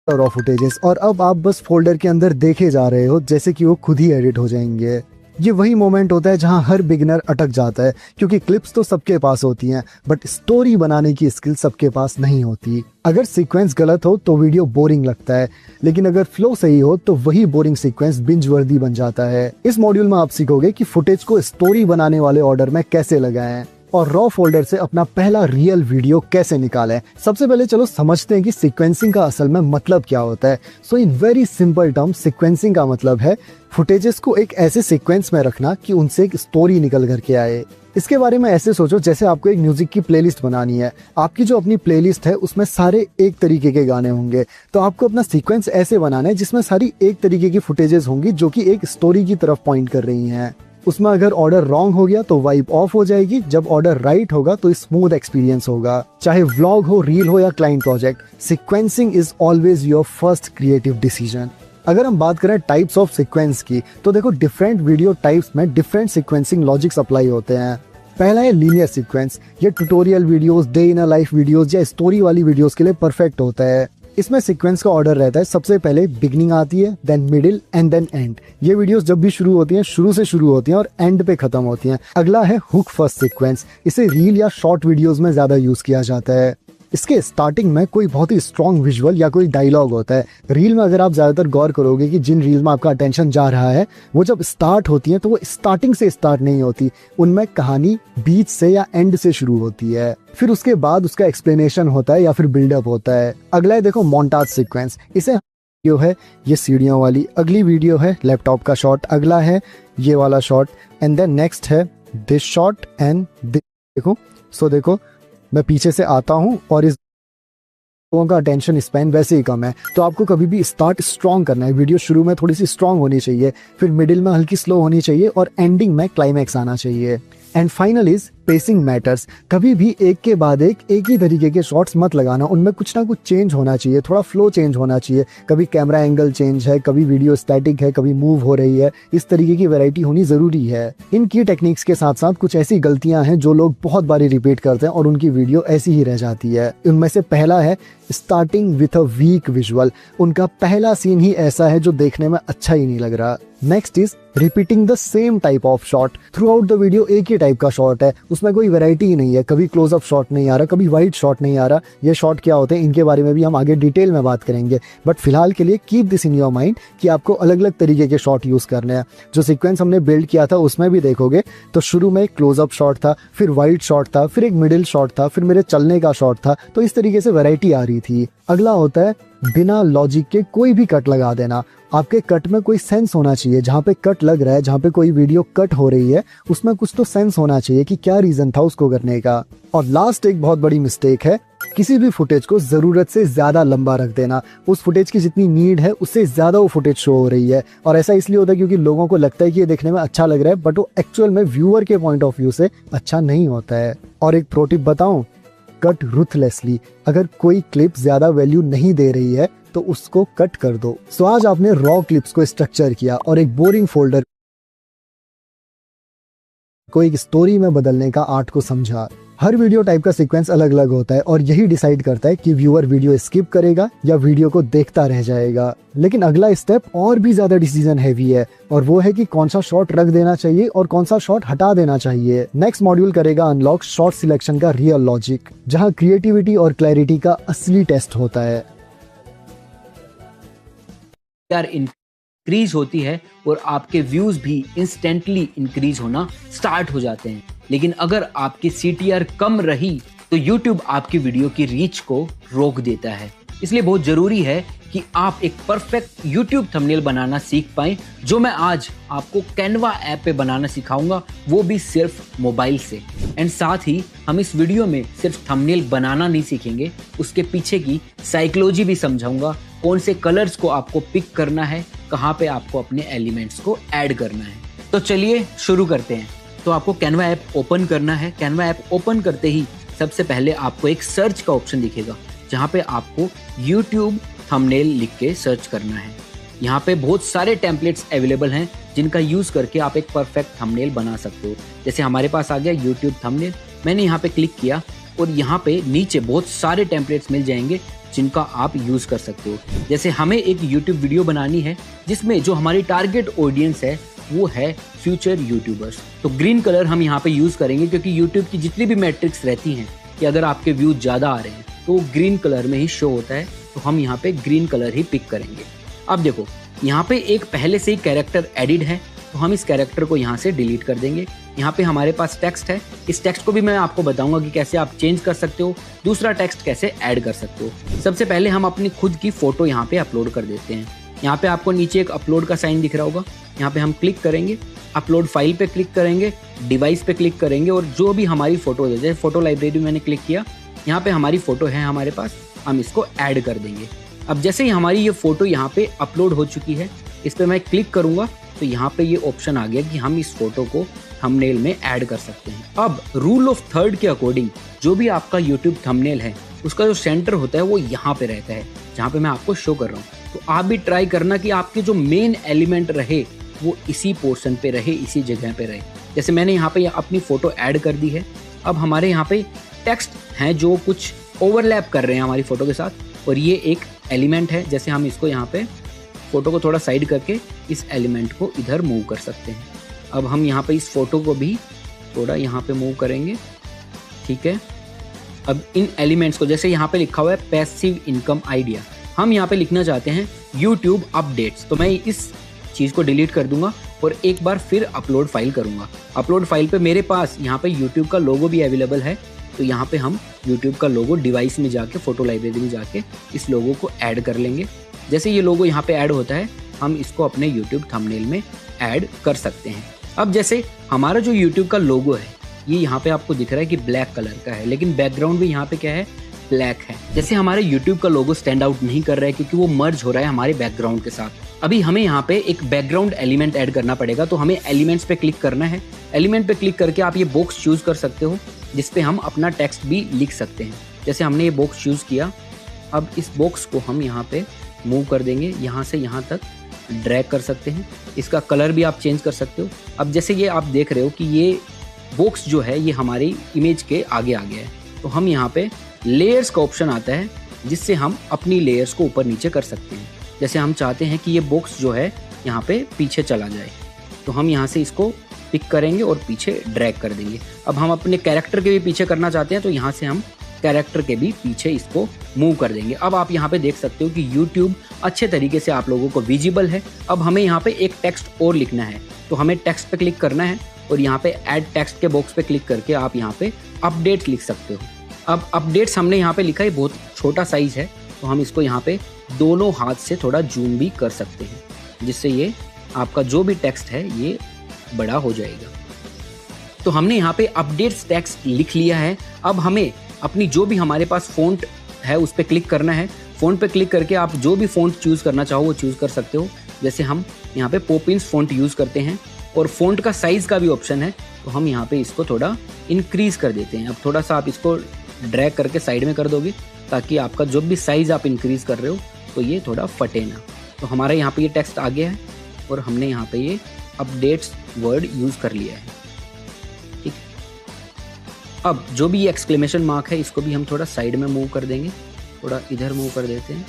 रॉ फुटेजेस, और अब आप बस फोल्डर के अंदर देखे जा रहे हो जैसे कि वो खुद ही एडिट हो जाएंगे। ये वही मोमेंट होता है जहां हर बिगिनर अटक जाता है, क्योंकि क्लिप्स तो सबके पास होती हैं बट स्टोरी बनाने की स्किल सबके पास नहीं होती। अगर सीक्वेंस गलत हो तो वीडियो बोरिंग लगता है, लेकिन अगर फ्लो सही हो तो वही बोरिंग सीक्वेंस बिंज वर्दी बन जाता है। इस मॉड्यूल में आप सीखोगे कि फुटेज को स्टोरी बनाने वाले ऑर्डर में कैसे लगाएं और रॉ फोल्डर से अपना पहला रियल वीडियो कैसे निकालें। सबसे पहले चलो समझते हैं कि सीक्वेंसिंग का असल में मतलब क्या होता है। So in very simple term, sequencing का मतलब है फुटेजेस को एक ऐसे सीक्वेंस में रखना कि उनसे एक स्टोरी निकल करके आए। इसके बारे में ऐसे सोचो जैसे आपको एक म्यूजिक की प्लेलिस्ट बनानी है। आपकी जो अपनी प्लेलिस्ट है उसमें सारे एक तरीके के गाने होंगे, तो आपको अपना सीक्वेंस ऐसे बनाना है जिसमें सारी एक तरीके की फुटेजेस होंगी जो कि एक स्टोरी की तरफ पॉइंट कर रही हैं। उसमें अगर ऑर्डर रॉन्ग हो गया तो वाइब ऑफ हो जाएगी, जब ऑर्डर राइट होगा तो स्मूथ एक्सपीरियंस होगा। चाहे व्लॉग हो, रील हो या client project, sequencing is always your first creative decision. अगर हम बात करें टाइप्स ऑफ सीक्वेंस की, तो देखो डिफरेंट वीडियो टाइप्स में डिफरेंट सीक्वेंसिंग लॉजिक्स अप्लाई होते हैं। पहला है लीनियर सीक्वेंस। ये tutorial videos, day in a life videos या स्टोरी वाली वीडियोस के लिए परफेक्ट होता है। इसमें सीक्वेंस का ऑर्डर रहता है, सबसे पहले बिगनिंग आती है, then middle and then end. ये वीडियोस जब भी शुरू होती हैं, शुरू से शुरू होती हैं और एंड पे खत्म होती हैं। अगला है हुक फर्स्ट सीक्वेंस। इसे रील या शॉर्ट वीडियोस में ज्यादा यूज किया जाता है। इसके स्टार्टिंग में कोई बहुत ही स्ट्रॉन्ग विजुअल या कोई डायलॉग होता है। रील में अगर आप ज्यादातर गौर करोगे कि जिन रील में आपका अटेंशन जा रहा है वो जब स्टार्ट होती हैं तो वो स्टार्टिंग से स्टार्ट नहीं होती, उनमें कहानी बीच से या एंड से शुरू होती है, फिर उसके बाद उसका एक्सप्लेनेशन होता है या फिर बिल्डअप होता है। अगला है देखो मोन्टाज सीक्वेंस। इसे वीडियो है ये सीढ़ियों वाली, अगली वीडियो है लैपटॉप का शॉट, अगला है ये वाला शॉट, एंड देन नेक्स्ट है दिस शॉट एंड देखो। सो देखो मैं पीछे से आता हूं और इस लोगों का अटेंशन स्पैन वैसे ही कम है, तो आपको कभी भी स्टार्ट स्ट्रॉन्ग करना है। वीडियो शुरू में थोड़ी सी स्ट्रॉन्ग होनी चाहिए, फिर मिडिल में हल्की स्लो होनी चाहिए और एंडिंग में क्लाइमैक्स आना चाहिए। And final is pacing matters. कभी भी एक के बाद एक ही तरीके के शॉट्स मत लगाना, उनमें कुछ ना कुछ चेंज होना चाहिए, थोड़ा फ्लो चेंज होना चाहिए। कभी कैमरा एंगल चेंज है, कभी वीडियो स्टैटिक है, कभी मूव हो रही है, इस तरीके की वैरायटी होनी जरूरी है। इन की टेक्निक्स के साथ साथ कुछ ऐसी गलतियां हैं जो लोग बहुत बारी रिपीट करते हैं और उनकी वीडियो ऐसी ही रह जाती है। उनमें से पहला है starting with a weak visual. उनका पहला सीन ही ऐसा है जो देखने में अच्छा ही नहीं लग रहा। Next is repeating the same type of shot through out the video. एक ही टाइप का शॉट है, उसमें कोई वैरायटी ही नहीं है। कभी क्लोजअप शॉट नहीं आ रहा, कभी वाइड शॉट नहीं आ रहा। ये शॉट क्या होते हैं इनके बारे में भी हम आगे डिटेल में बात करेंगे, बट फिलहाल के लिए keep this in your mind कि आपको अलग अलग तरीके के शॉट यूज करने हैं। जो सीक्वेंस हमने बिल्ड किया था उसमें भी देखोगे तो शुरू में एक क्लोजअप शॉट था, फिर वाइड शॉट था, फिर एक मिडिल शॉट था, फिर मेरे चलने का शॉट था। तो इस तरीके से वैरायटी आ रही थी। अगला होता है बिना लॉजिक के कोई भी कट लगा देना। आपके कट में कोई सेंस होना चाहिए। जहाँ पे कट लग रहा है, जहाँ पे कोई वीडियो कट हो रही है, उसमें कुछ तो सेंस होना चाहिए कि क्या रीजन था उसको करने का। और लास्ट एक बहुत बड़ी मिस्टेक है, किसी भी फुटेज को जरूरत से ज्यादा लंबा रख देना। उस फुटेज की जितनी नीड है उससे ज्यादा वो फुटेज शो हो रही है। और ऐसा इसलिए होता है क्योंकि लोगों को लगता है कि ये देखने में अच्छा लग रहा है, बट वो एक्चुअल में व्यूअर के पॉइंट ऑफ व्यू से अच्छा नहीं होता है। और एक प्रो टिप बताऊं, कट रुथलेसली। अगर कोई क्लिप ज्यादा वैल्यू नहीं दे रही है तो उसको कट कर दो। सो आज आपने रॉ क्लिप्स को स्ट्रक्चर किया और एक बोरिंग फोल्डर को एक स्टोरी में बदलने का आर्ट को समझा। हर वीडियो टाइप का सीक्वेंस अलग अलग होता है और यही डिसाइड करता है कि व्यूअर वीडियो स्किप करेगा या वीडियो को देखता रह जाएगा। लेकिन अगला स्टेप और भी ज्यादा डिसीजन हैवी है और वो है कि कौन सा शॉट रख देना चाहिए और कौन सा शॉट हटा देना चाहिए। नेक्स्ट मॉड्यूल करेगा अनलॉक शॉट सिलेक्शन का रियल लॉजिक, जहां क्रिएटिविटी और क्लैरिटी का असली टेस्ट होता है। इंक्रीज होती है और आपके व्यूज भी इंस्टेंटली इंक्रीज होना स्टार्ट हो जाते हैं। लेकिन अगर आपकी CTR कम रही तो YouTube आपकी वीडियो की रीच को रोक देता है। इसलिए बहुत जरूरी है कि आप एक परफेक्ट YouTube थंबनेल बनाना सीख पाएं, जो मैं आज आपको कैनवा ऐप पे बनाना सिखाऊंगा, वो भी सिर्फ मोबाइल से। एंड साथ ही हम इस वीडियो में सिर्फ थंबनेल बनाना नहीं सीखेंगे, उसके पीछे की साइकोलॉजी भी समझाऊंगा। कौन से कलर्स को आपको पिक करना है, कहाँ पे आपको अपने एलिमेंट्स को ऐड करना है। तो चलिए शुरू करते हैं। तो आपको कैनवा ऐप ओपन करना है। कैनवा ऐप ओपन करते ही सबसे पहले आपको एक सर्च का ऑप्शन दिखेगा, जहाँ पे आपको YouTube थंबनेल लिख के सर्च करना है। यहाँ पे बहुत सारे टेम्पलेट्स अवेलेबल हैं जिनका यूज करके आप एक परफेक्ट थंबनेल बना सकते हो। जैसे हमारे पास आ गया YouTube थंबनेल, मैंने यहाँ पे क्लिक किया और यहाँ पे नीचे बहुत सारे टेम्पलेट्स मिल जाएंगे जिनका आप यूज कर सकते हो। जैसे हमें एक YouTube वीडियो बनानी है जिसमें जो हमारी टारगेट ऑडियंस है वो है फ्यूचर यूट्यूबर्स, तो ग्रीन कलर हम यहाँ पे यूज करेंगे, क्योंकि YouTube की जितनी भी मैट्रिक्स रहती हैं कि अगर आपके व्यूज ज्यादा आ रहे हैं तो ग्रीन कलर में ही शो होता है, तो हम यहाँ पे ग्रीन कलर ही पिक करेंगे। अब देखो यहाँ पे एक पहले से ही कैरेक्टर एडिड है, तो हम इस कैरेक्टर को यहाँ से डिलीट कर देंगे। यहाँ पे हमारे पास टेक्स्ट है, इस टेक्स्ट को भी मैं आपको बताऊंगा कि कैसे आप चेंज कर सकते हो, दूसरा टेक्स्ट कैसे ऐड कर सकते हो। सबसे पहले हम अपनी खुद की फोटो यहाँ पे अपलोड कर देते हैं। यहाँ पे आपको नीचे एक अपलोड का साइन दिख रहा होगा, यहाँ पे हम क्लिक करेंगे, अपलोड फाइल पे क्लिक करेंगे, डिवाइस पे क्लिक करेंगे और जो भी हमारी फोटो है, जैसे फोटो लाइब्रेरी मैंने क्लिक किया, यहाँ पे हमारी फोटो है हमारे पास, हम इसको ऐड कर देंगे। अब जैसे ही हमारी ये फोटो यहाँ पे अपलोड हो चुकी है, इस पे मैं क्लिक करूंगा तो यहाँ पे ये ऑप्शन आ गया कि हम इस फोटो को थंबनेल में ऐड कर सकते हैं। अब रूल ऑफ थर्ड के अकॉर्डिंग जो भी आपका यूट्यूब थंबनेल है उसका जो सेंटर होता है वो यहाँ पे रहता है, जहाँ पे मैं आपको शो कर रहा हूँ। तो आप भी ट्राई करना कि आपके जो मेन एलिमेंट रहे वो इसी पोर्शन पे रहे, इसी जगह पे रहे। जैसे मैंने यहाँ पे अपनी फोटो ऐड कर दी है। अब हमारे यहाँ पे टेक्स्ट हैं जो कुछ ओवरलैप कर रहे हैं हमारी फोटो के साथ, और ये एक एलिमेंट है। जैसे हम इसको यहाँ पे फोटो को थोड़ा साइड करके इस एलिमेंट को इधर मूव कर सकते हैं। अब हम यहाँ पे इस फोटो को भी थोड़ा यहाँ पे मूव करेंगे, ठीक है। अब इन एलिमेंट्स को, जैसे यहाँ पे लिखा हुआ है पैसिव इनकम आइडिया, हम यहाँ पे लिखना चाहते हैं यूट्यूब अपडेट्स, तो मैं इस चीज को डिलीट कर दूंगा और एक बार फिर अपलोड फाइल करूंगा। अपलोड फाइल पे मेरे पास यहाँ पे यूट्यूब का लोगो भी अवेलेबल है, तो यहाँ पे हम यूट्यूब का लोगो डिवाइस में जाके, फोटो लाइब्रेरी में जाके इस लोगो को ऐड कर लेंगे। जैसे ये लोगो यहाँ पे ऐड होता है, हम इसको अपने यूट्यूब थंबनेल में ऐड कर सकते हैं। अब जैसे हमारा जो यूट्यूब का लोगो है ये यहाँ पे आपको दिख रहा है कि ब्लैक कलर का है, लेकिन बैकग्राउंड भी यहाँ पे क्या है, ब्लैक है। जैसे हमारे YouTube का लोगो स्टैंड आउट नहीं कर रहा है क्योंकि वो मर्ज हो रहा है हमारे बैकग्राउंड के साथ। अभी हमें यहाँ पे एक बैकग्राउंड एलिमेंट ऐड करना पड़ेगा, तो हमें एलिमेंट्स पे क्लिक करना है। एलिमेंट पे क्लिक करके आप ये बॉक्स चूज कर सकते हो जिसपे हम अपना टेक्स्ट भी लिख सकते हैं। जैसे हमने ये बॉक्स चूज किया, अब इस बॉक्स को हम यहाँ पे मूव कर देंगे, यहाँ से यहाँ तक ड्रैग कर सकते हैं। इसका कलर भी आप चेंज कर सकते हो। अब जैसे ये आप देख रहे हो कि ये बॉक्स जो है ये हमारी इमेज के आगे आ गया है, तो हम यहाँ पे लेयर्स का ऑप्शन आता है, जिससे हम अपनी लेयर्स को ऊपर नीचे कर सकते हैं। जैसे हम चाहते हैं कि ये बॉक्स जो है यहाँ पे पीछे चला जाए, तो हम यहाँ से इसको पिक करेंगे और पीछे ड्रैग कर देंगे। अब हम अपने कैरेक्टर के भी पीछे करना चाहते हैं, तो यहाँ से हम कैरेक्टर के भी पीछे इसको मूव कर देंगे। अब आप यहाँ पे देख सकते हो कि YouTube अच्छे तरीके से आप लोगों को विजिबल है। अब हमें यहाँ पे एक टेक्स्ट और लिखना है, तो हमें टेक्स्ट पे क्लिक करना है और यहाँ पे ऐड टेक्स्ट के बॉक्स पे क्लिक करके आप यहाँ पे अपडेट्स लिख सकते हो। अब अपडेट्स हमने यहाँ पे लिखा है, बहुत छोटा साइज है, तो हम इसको यहाँ पे दोनों हाथ से थोड़ा जूम भी कर सकते हैं, जिससे ये आपका जो भी टेक्स्ट है ये बड़ा हो जाएगा। तो हमने यहाँ पे अपडेट्स टेक्स्ट लिख लिया है। अब हमें अपनी जो भी हमारे पास फ़ॉन्ट है उस पर क्लिक करना है। फ़ॉन्ट पे क्लिक करके आप जो भी फ़ॉन्ट चूज़ करना चाहो वो चूज़ कर सकते हो। जैसे हम यहाँ पे पॉपिंस फ़ॉन्ट यूज़ करते हैं और फ़ॉन्ट का साइज़ का भी ऑप्शन है, तो हम यहाँ पे इसको थोड़ा इंक्रीज़ कर देते हैं। अब थोड़ा सा आप इसको ड्रैग करके साइड में कर दोगे ताकि आपका जो भी साइज़ आप इंक्रीज़ कर रहे हो तो ये थोड़ा फटे ना। तो हमारा यहाँ पे ये टेक्स्ट आ गया है और हमने यहाँ पे ये अपडेट्स वर्ड यूज़ कर लिया है। ठीक, अब जो भी ये एक्सक्लेमेशन मार्क है इसको भी हम थोड़ा साइड में मूव कर देंगे, थोड़ा इधर मूव कर देते हैं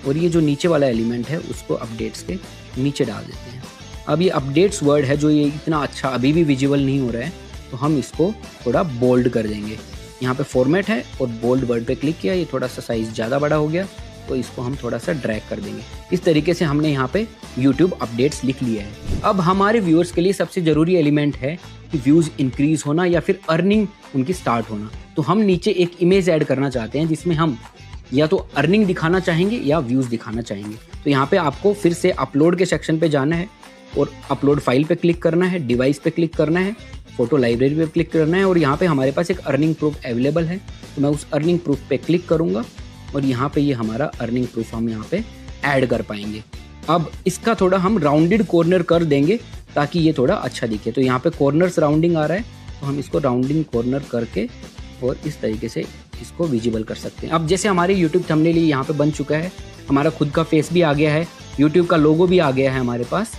और ये जो नीचे वाला एलिमेंट है उसको अपडेट्स के नीचे डाल देते हैं। अब ये अपडेट्स वर्ड है जो ये इतना अच्छा अभी भी विजिबल नहीं हो रहा है, तो हम इसको थोड़ा बोल्ड कर देंगे। यहाँ पे फॉर्मेट है और बोल्ड वर्ड पे क्लिक किया, ये थोड़ा सा साइज़ ज़्यादा बड़ा हो गया, तो इसको हम थोड़ा सा ड्रैग कर देंगे। इस तरीके से हमने यहाँ पे YouTube अपडेट्स लिख लिया है। अब हमारे व्यूअर्स के लिए सबसे ज़रूरी एलिमेंट है कि व्यूज़ इंक्रीज होना या फिर अर्निंग उनकी स्टार्ट होना। तो हम नीचे एक इमेज ऐड करना चाहते हैं जिसमें हम या तो अर्निंग दिखाना चाहेंगे या व्यूज़ दिखाना चाहेंगे। तो यहाँ पे आपको फिर से अपलोड के सेक्शन पे जाना है और अपलोड फाइल पे क्लिक करना है, डिवाइस पे क्लिक करना है, फोटो लाइब्रेरी पे क्लिक करना है और यहाँ पे हमारे पास एक अर्निंग प्रूफ अवेलेबल है, तो मैं उस अर्निंग प्रूफ पे क्लिक करूँगा और यहाँ पे ये हमारा अर्निंग प्रूफ हम यहाँ पे ऐड कर पाएंगे। अब इसका थोड़ा हम राउंडेड कॉर्नर कर देंगे ताकि ये थोड़ा अच्छा दिखे। तो यहाँ पे कॉर्नर्स राउंडिंग आ रहा है, तो हम इसको राउंडिंग कॉर्नर करके और इस तरीके से इसको विजिबल कर सकते हैं। अब जैसे हमारे यूट्यूब थंबनेल यहाँ पे बन चुका है, हमारा खुद का फेस भी आ गया है, यूट्यूब का लोगो भी आ गया है हमारे पास।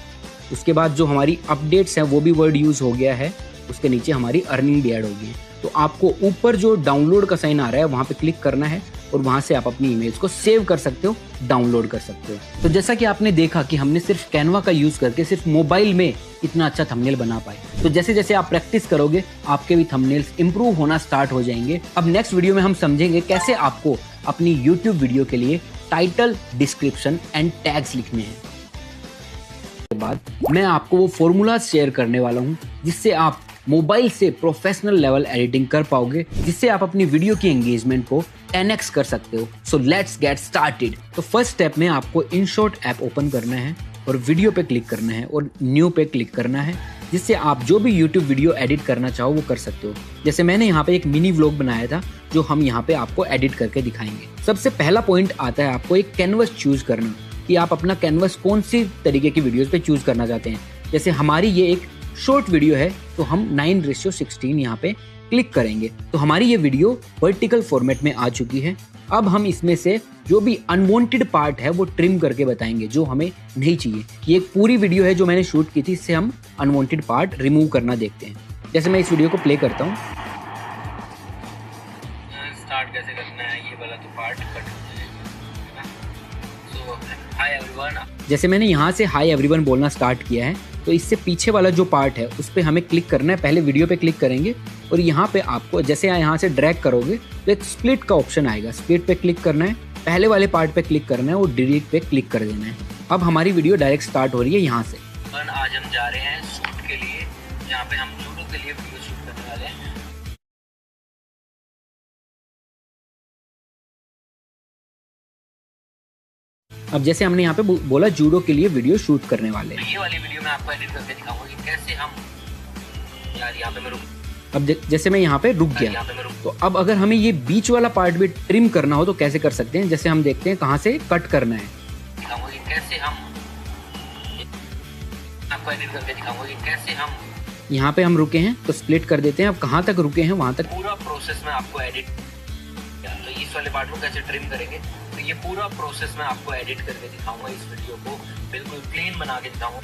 उसके बाद जो हमारी अपडेट्स हैं वो भी वर्ड यूज़ हो गया है, उसके नीचे हमारी अर्निंग भी ऐड हो गई है। तो आपको ऊपर जो डाउनलोड का साइन आ रहा है वहाँ पे क्लिक करना है और वहाँ से आप अपनी इमेज को सेव कर सकते हो, डाउनलोड कर सकते हो। तो जैसा कि आपने देखा कि हमने सिर्फ कैनवा का यूज़ करके सिर्फ मोबाइल में इतना अच्छा थंबनेल बना पाए। तो जैसे जैसे आप प्रैक्टिस करोगे आपके भी थंबनेल्स इंप्रूव होना स्टार्ट हो जाएंगे। अब नेक्स्ट वीडियो में हम समझेंगे कैसे आपको अपनी यूट्यूब वीडियो के लिए टाइटल, डिस्क्रिप्शन एंड टैग्स लिखने हैं। के बाद मैं आपको वो फॉर्मूला शेयर करने वाला हूँ जिससे आप मोबाइल से प्रोफेशनल लेवल एडिटिंग कर पाओगे, जिससे आप अपनी वीडियो की एंगेजमेंट को 10x कर सकते हो। So let's get started. तो फर्स्ट स्टेप में आपको InShot ऐप ओपन करना है और वीडियो पे क्लिक करना है और न्यू पे क्लिक करना है, जिससे आप जो भी यूट्यूब वीडियो एडिट करना चाहो वो कर सकते हो। जैसे मैंने यहाँ पे एक मिनी व्लॉग बनाया था जो हम यहाँ पे आपको एडिट करके दिखाएंगे। सबसे पहला पॉइंट आता है आपको एक कैनवस चूज करना, कि आप अपना कैनवस कौन सी तरीके की वीडियोस पे चूज करना चाहते हैं। जैसे हमारी ये एक शॉर्ट वीडियो है तो हम 9:16 यहाँ पे क्लिक करेंगे तो हमारी ये वीडियो वर्टिकल फॉर्मेट में आ चुकी है। अब हम इसमें से जो भी अनवांटेड पार्ट है वो ट्रिम करके बताएंगे जो हमें नहीं चाहिए। ये एक पूरी वीडियो है जो मैंने शूट की थी, इससे हम अनवांटेड पार्ट रिमूव करना देखते हैं। जैसे मैं इस वीडियो को प्ले करता हूँ, स्टार्ट कैसे करना है ये वाला तो पार्ट कट हो जाएगा। सो हाय एवरीवन, जैसे मैंने यहाँ से हाय एवरीवन बोलना स्टार्ट किया है तो इससे पीछे वाला जो पार्ट है उस पर हमें क्लिक करना है। पहले वीडियो पे क्लिक करेंगे और यहाँ पे आपको जैसे यहाँ से ड्रैग करोगे तो एक स्प्लिट का ऑप्शन आएगा, स्प्लिट पे क्लिक करना है, पहले वाले पार्ट पे क्लिक करना है और डिलीट पे क्लिक कर देना है। अब हमारी वीडियो डायरेक्ट स्टार्ट हो रही है यहाँ से। आज हम जा रहे हैं शूट के लिए, यहाँ पे हम जूडो के लिए वीडियो शूट करने वाले हैं। अब जैसे हमने यहाँ पे बोला जूडो के लिए वीडियो शूट करने वाले हैं। ये वाली वीडियो मैं आपको एडिट करके दिखाऊंगा कि कैसे हम यार यहाँ पे मैं रुक, अब जैसे मैं यहाँ पे रुक गया तो अब अगर हमें ये बीच वाला पार्ट भी ट्रिम करना हो तो कैसे कर सकते हैं। जैसे हम देखते हैं कहाँ से कट करना है, दिखाऊंगा कि कैसे हम आपको एडिट करके दिखाऊंगा कि कैसे हम यहाँ पे हम रुके हैं तो स्प्लिट कर देते हैं। अब कहाँ तक रुके हैं वहाँ तक पूरा प्रोसेस में आपको एडिट, तो इस वाले पार्ट को कैसे ट्रिम करेंगे तो ये पूरा प्रोसेस में आपको एडिट करके दिखाऊंगा। इस वीडियो को बिल्कुल क्लीन बना के दिखाऊंगा।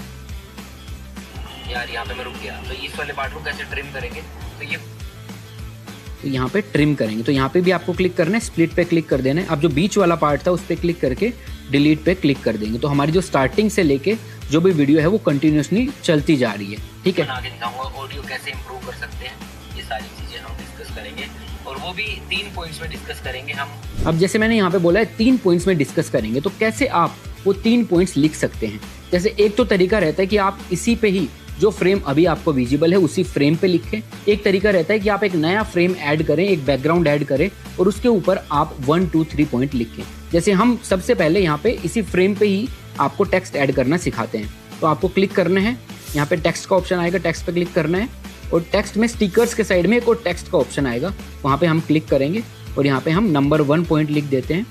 यार यहाँ पे मैं रुक गया, तो इस वाले पार्ट को कैसे ट्रिम करेंगे तो तो यहाँ पे ट्रिम करेंगे, तो यहाँ पे भी आपको क्लिक करना है, स्प्लिट पे क्लिक कर देना है। अब जो बीच वाला पार्ट था उस पर क्लिक करके डिलीट पे क्लिक कर देंगे, तो हमारी जो स्टार्टिंग से लेके जो भी वीडियो है वो कंटिन्यूसली चलती जा रही है। ठीक है, आगे दिखाऊंगा ऑडियो कैसे इंप्रूव कर सकते हैं, ये सारी चीजें हम डिस्कस करेंगे और वो भी 3 पॉइंट्स में डिस्कस करेंगे हम। अब जैसे मैंने यहाँ पे बोला है 3 पॉइंट्स में डिस्कस करेंगे, तो कैसे आप वो 3 पॉइंट्स लिख सकते हैं। जैसे एक तो तरीका रहता है कि आप इसी पे ही जो फ्रेम अभी आपको विजिबल है उसी फ्रेम पे लिखें। एक तरीका रहता है कि आप एक नया फ्रेम ऐड करें, एक बैकग्राउंड ऐड करें और उसके ऊपर आप 1, 2, 3 पॉइंट लिखें। जैसे हम सबसे पहले यहाँ पे इसी फ्रेम पे ही आपको टेक्स्ट ऐड करना सिखाते हैं। तो आपको क्लिक करना है, यहाँ पे टेक्स्ट का ऑप्शन आएगा, टेक्स्ट पे क्लिक करना है और टेक्स्ट में स्टिकर्स के साइड में एक और टेक्स्ट का ऑप्शन आएगा, वहाँ पे हम क्लिक करेंगे और यहाँ पे हम नंबर 1 पॉइंट लिख देते हैं।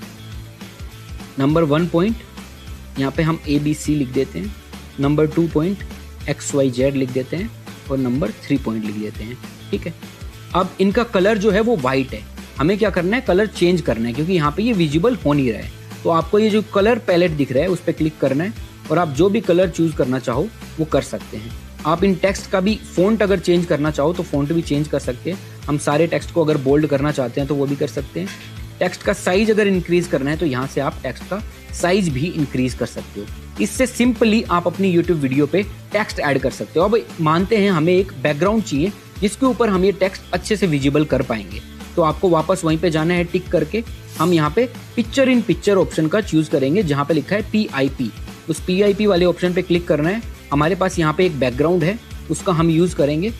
नंबर 1 पॉइंट यहाँ पे हम ABC लिख देते हैं, नंबर 2 पॉइंट XYZ लिख देते हैं और नंबर 3 पॉइंट लिख देते हैं। ठीक है, अब इनका कलर जो है वो वाइट है, हमें क्या करना है, कलर चेंज करना है क्योंकि यहाँ पे ये विजिबल हो नहीं रहा है। तो आपको ये जो कलर पैलेट दिख रहा है उस पर क्लिक करना है और आप जो भी कलर चूज करना चाहो वो कर सकते हैं। आप इन टेक्स्ट का भी फॉन्ट अगर चेंज करना चाहो तो फॉन्ट भी चेंज कर सकते हैं। हम सारे टेक्स्ट को अगर बोल्ड करना चाहते हैं तो वो भी कर सकते हैं। टेक्स्ट का साइज अगर इंक्रीज करना है तो यहाँ से आप टेक्स्ट का साइज भी इंक्रीज कर सकते हो। इससे सिंपली आप अपनी यूट्यूब वीडियो पे टेक्स्ट ऐड कर सकते हो। अब मानते हैं हमें एक बैकग्राउंड चाहिए जिसके ऊपर हम ये टेक्स्ट अच्छे से विजिबल कर पाएंगे, तो आपको वापस वहीं पे जाना है, टिक करके हम यहाँ पे पिक्चर इन पिक्चर ऑप्शन का चूज करेंगे जहाँ पे लिखा है PIP। उस PIP वाले ऑप्शन पे क्लिक करना है। हमारे पास यहाँ पे एक बैकग्राउंड है, उसका हम यूज करेंगे।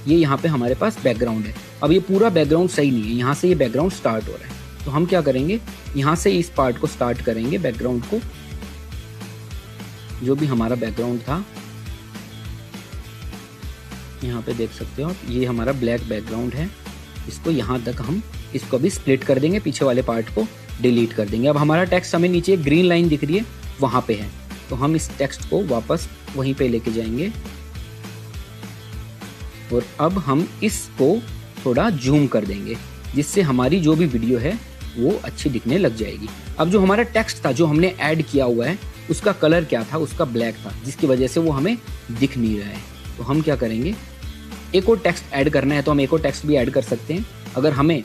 ये यहाँ पे हमारे पास बैकग्राउंड है। अब ये पूरा बैकग्राउंड सही नहीं है, यहाँ से ये बैकग्राउंड स्टार्ट हो रहा है, तो हम क्या करेंगे, यहाँ से इस पार्ट को स्टार्ट करेंगे, बैकग्राउंड को, जो भी हमारा बैकग्राउंड था यहाँ पे देख सकते हो आप, ये हमारा ब्लैक बैकग्राउंड है। इसको यहाँ तक हम इसको भी स्प्लिट कर देंगे, पीछे वाले पार्ट को डिलीट कर देंगे। अब हमारा टेक्स्ट हमें नीचे एक ग्रीन लाइन दिख रही है, वहां पे है, तो हम इस टेक्स्ट को वापस वहीं पे लेके जाएंगे और अब हम इसको थोड़ा जूम कर देंगे जिससे हमारी जो भी वीडियो है वो अच्छी दिखने लग जाएगी। अब जो हमारा टेक्स्ट था जो हमने ऐड किया हुआ है उसका कलर क्या था, उसका ब्लैक था, जिसकी वजह से वो हमें दिख नहीं रहा है। तो हम क्या करेंगे, एक और टेक्स्ट ऐड करना है तो हम एक और टेक्स्ट भी ऐड कर सकते हैं। अगर हमें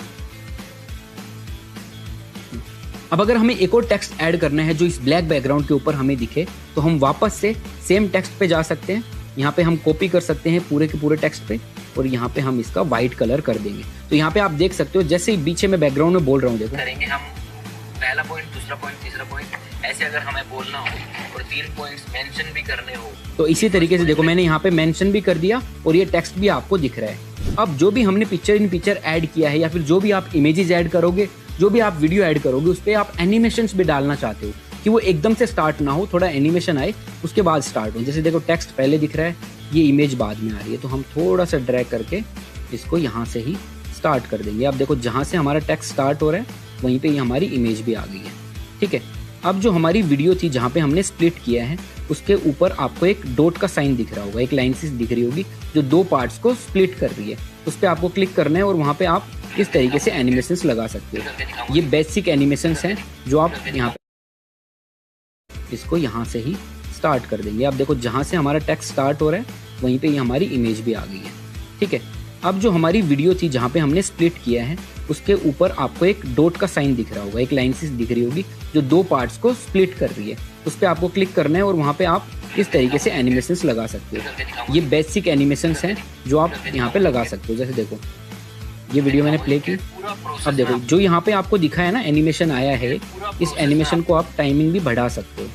एक और टेक्स्ट ऐड करना है जो इस ब्लैक बैकग्राउंड के ऊपर हमें दिखे तो हम वापस से सेम टेक्स्ट पे जा सकते हैं। यहाँ पे हम कॉपी कर सकते हैं पूरे के पूरे टेक्स्ट पे और यहाँ पे हम इसका व्हाइट कलर कर देंगे। तो यहाँ पे आप देख सकते हो जैसे ही पीछे मैं बैकग्राउंड में बोल रहा हूँ, देखो करेंगे हम पहला पॉइंट, दूसरा पॉइंट, तीसरा पॉइंट, ऐसे अगर हमें बोलना हो और 3 पॉइंट्स मेंशन भी करने हो तो इसी तरीके से देखो मैंने यहाँ पे मेंशन भी कर दिया और ये टेक्स्ट भी आपको दिख रहा है। अब जो भी हमने पिक्चर इन पिक्चर ऐड किया है या फिर जो भी आप इमेजेस ऐड करोगे, जो भी आप वीडियो ऐड करोगे, उस पर आप एनिमेशंस भी डालना चाहते हो कि वो एकदम से स्टार्ट ना हो, थोड़ा एनिमेशन आए उसके बाद स्टार्ट हो। जैसे देखो टेक्स्ट पहले दिख रहा है, ये इमेज बाद में आ रही है, तो हम थोड़ा सा ड्रैग करके इसको यहाँ से ही स्टार्ट कर देंगे। अब देखो जहाँ से हमारा टेक्स्ट स्टार्ट हो रहा है वहीं पे ही हमारी इमेज भी आ गई है। ठीक है, अब जो हमारी वीडियो थी जहाँ पे हमने स्प्लिट किया है उसके ऊपर आपको एक डॉट का साइन दिख रहा होगा, एक लाइन सी दिख रही होगी जो 2 पार्ट्स को स्प्लिट कर रही है। उस पर आपको क्लिक करना है और वहाँ पे आप इस तरीके से एनिमेशंस लगा सकते हो। ये बेसिक एनिमेशंस हैं जो आप यहाँ पे इसको यहाँ से ही स्टार्ट कर देंगे। अब देखो जहाँ से हमारा टेक्स्ट स्टार्ट हो रहा है वहीं पे ही हमारी इमेज भी आ गई है। ठीक है, अब जो हमारी वीडियो थी जहाँ पे हमने स्प्लिट किया है उसके ऊपर आपको एक डॉट का साइन दिख रहा होगा, एक लाइन सी दिख रही होगी जो 2 पार्ट्स को स्प्लिट कर रही है। उस पर आपको क्लिक करना है और वहाँ पे आप इस तरीके से एनिमेशंस लगा सकते हो। ये बेसिक एनिमेशंस हैं जो आप यहाँ पे लगा सकते हो। जैसे देखो ये वीडियो मैंने प्ले की, अब देखो जो यहाँ पे आपको दिखा है ना एनिमेशन आया है, इस एनिमेशन को आप टाइमिंग भी बढ़ा सकते हो।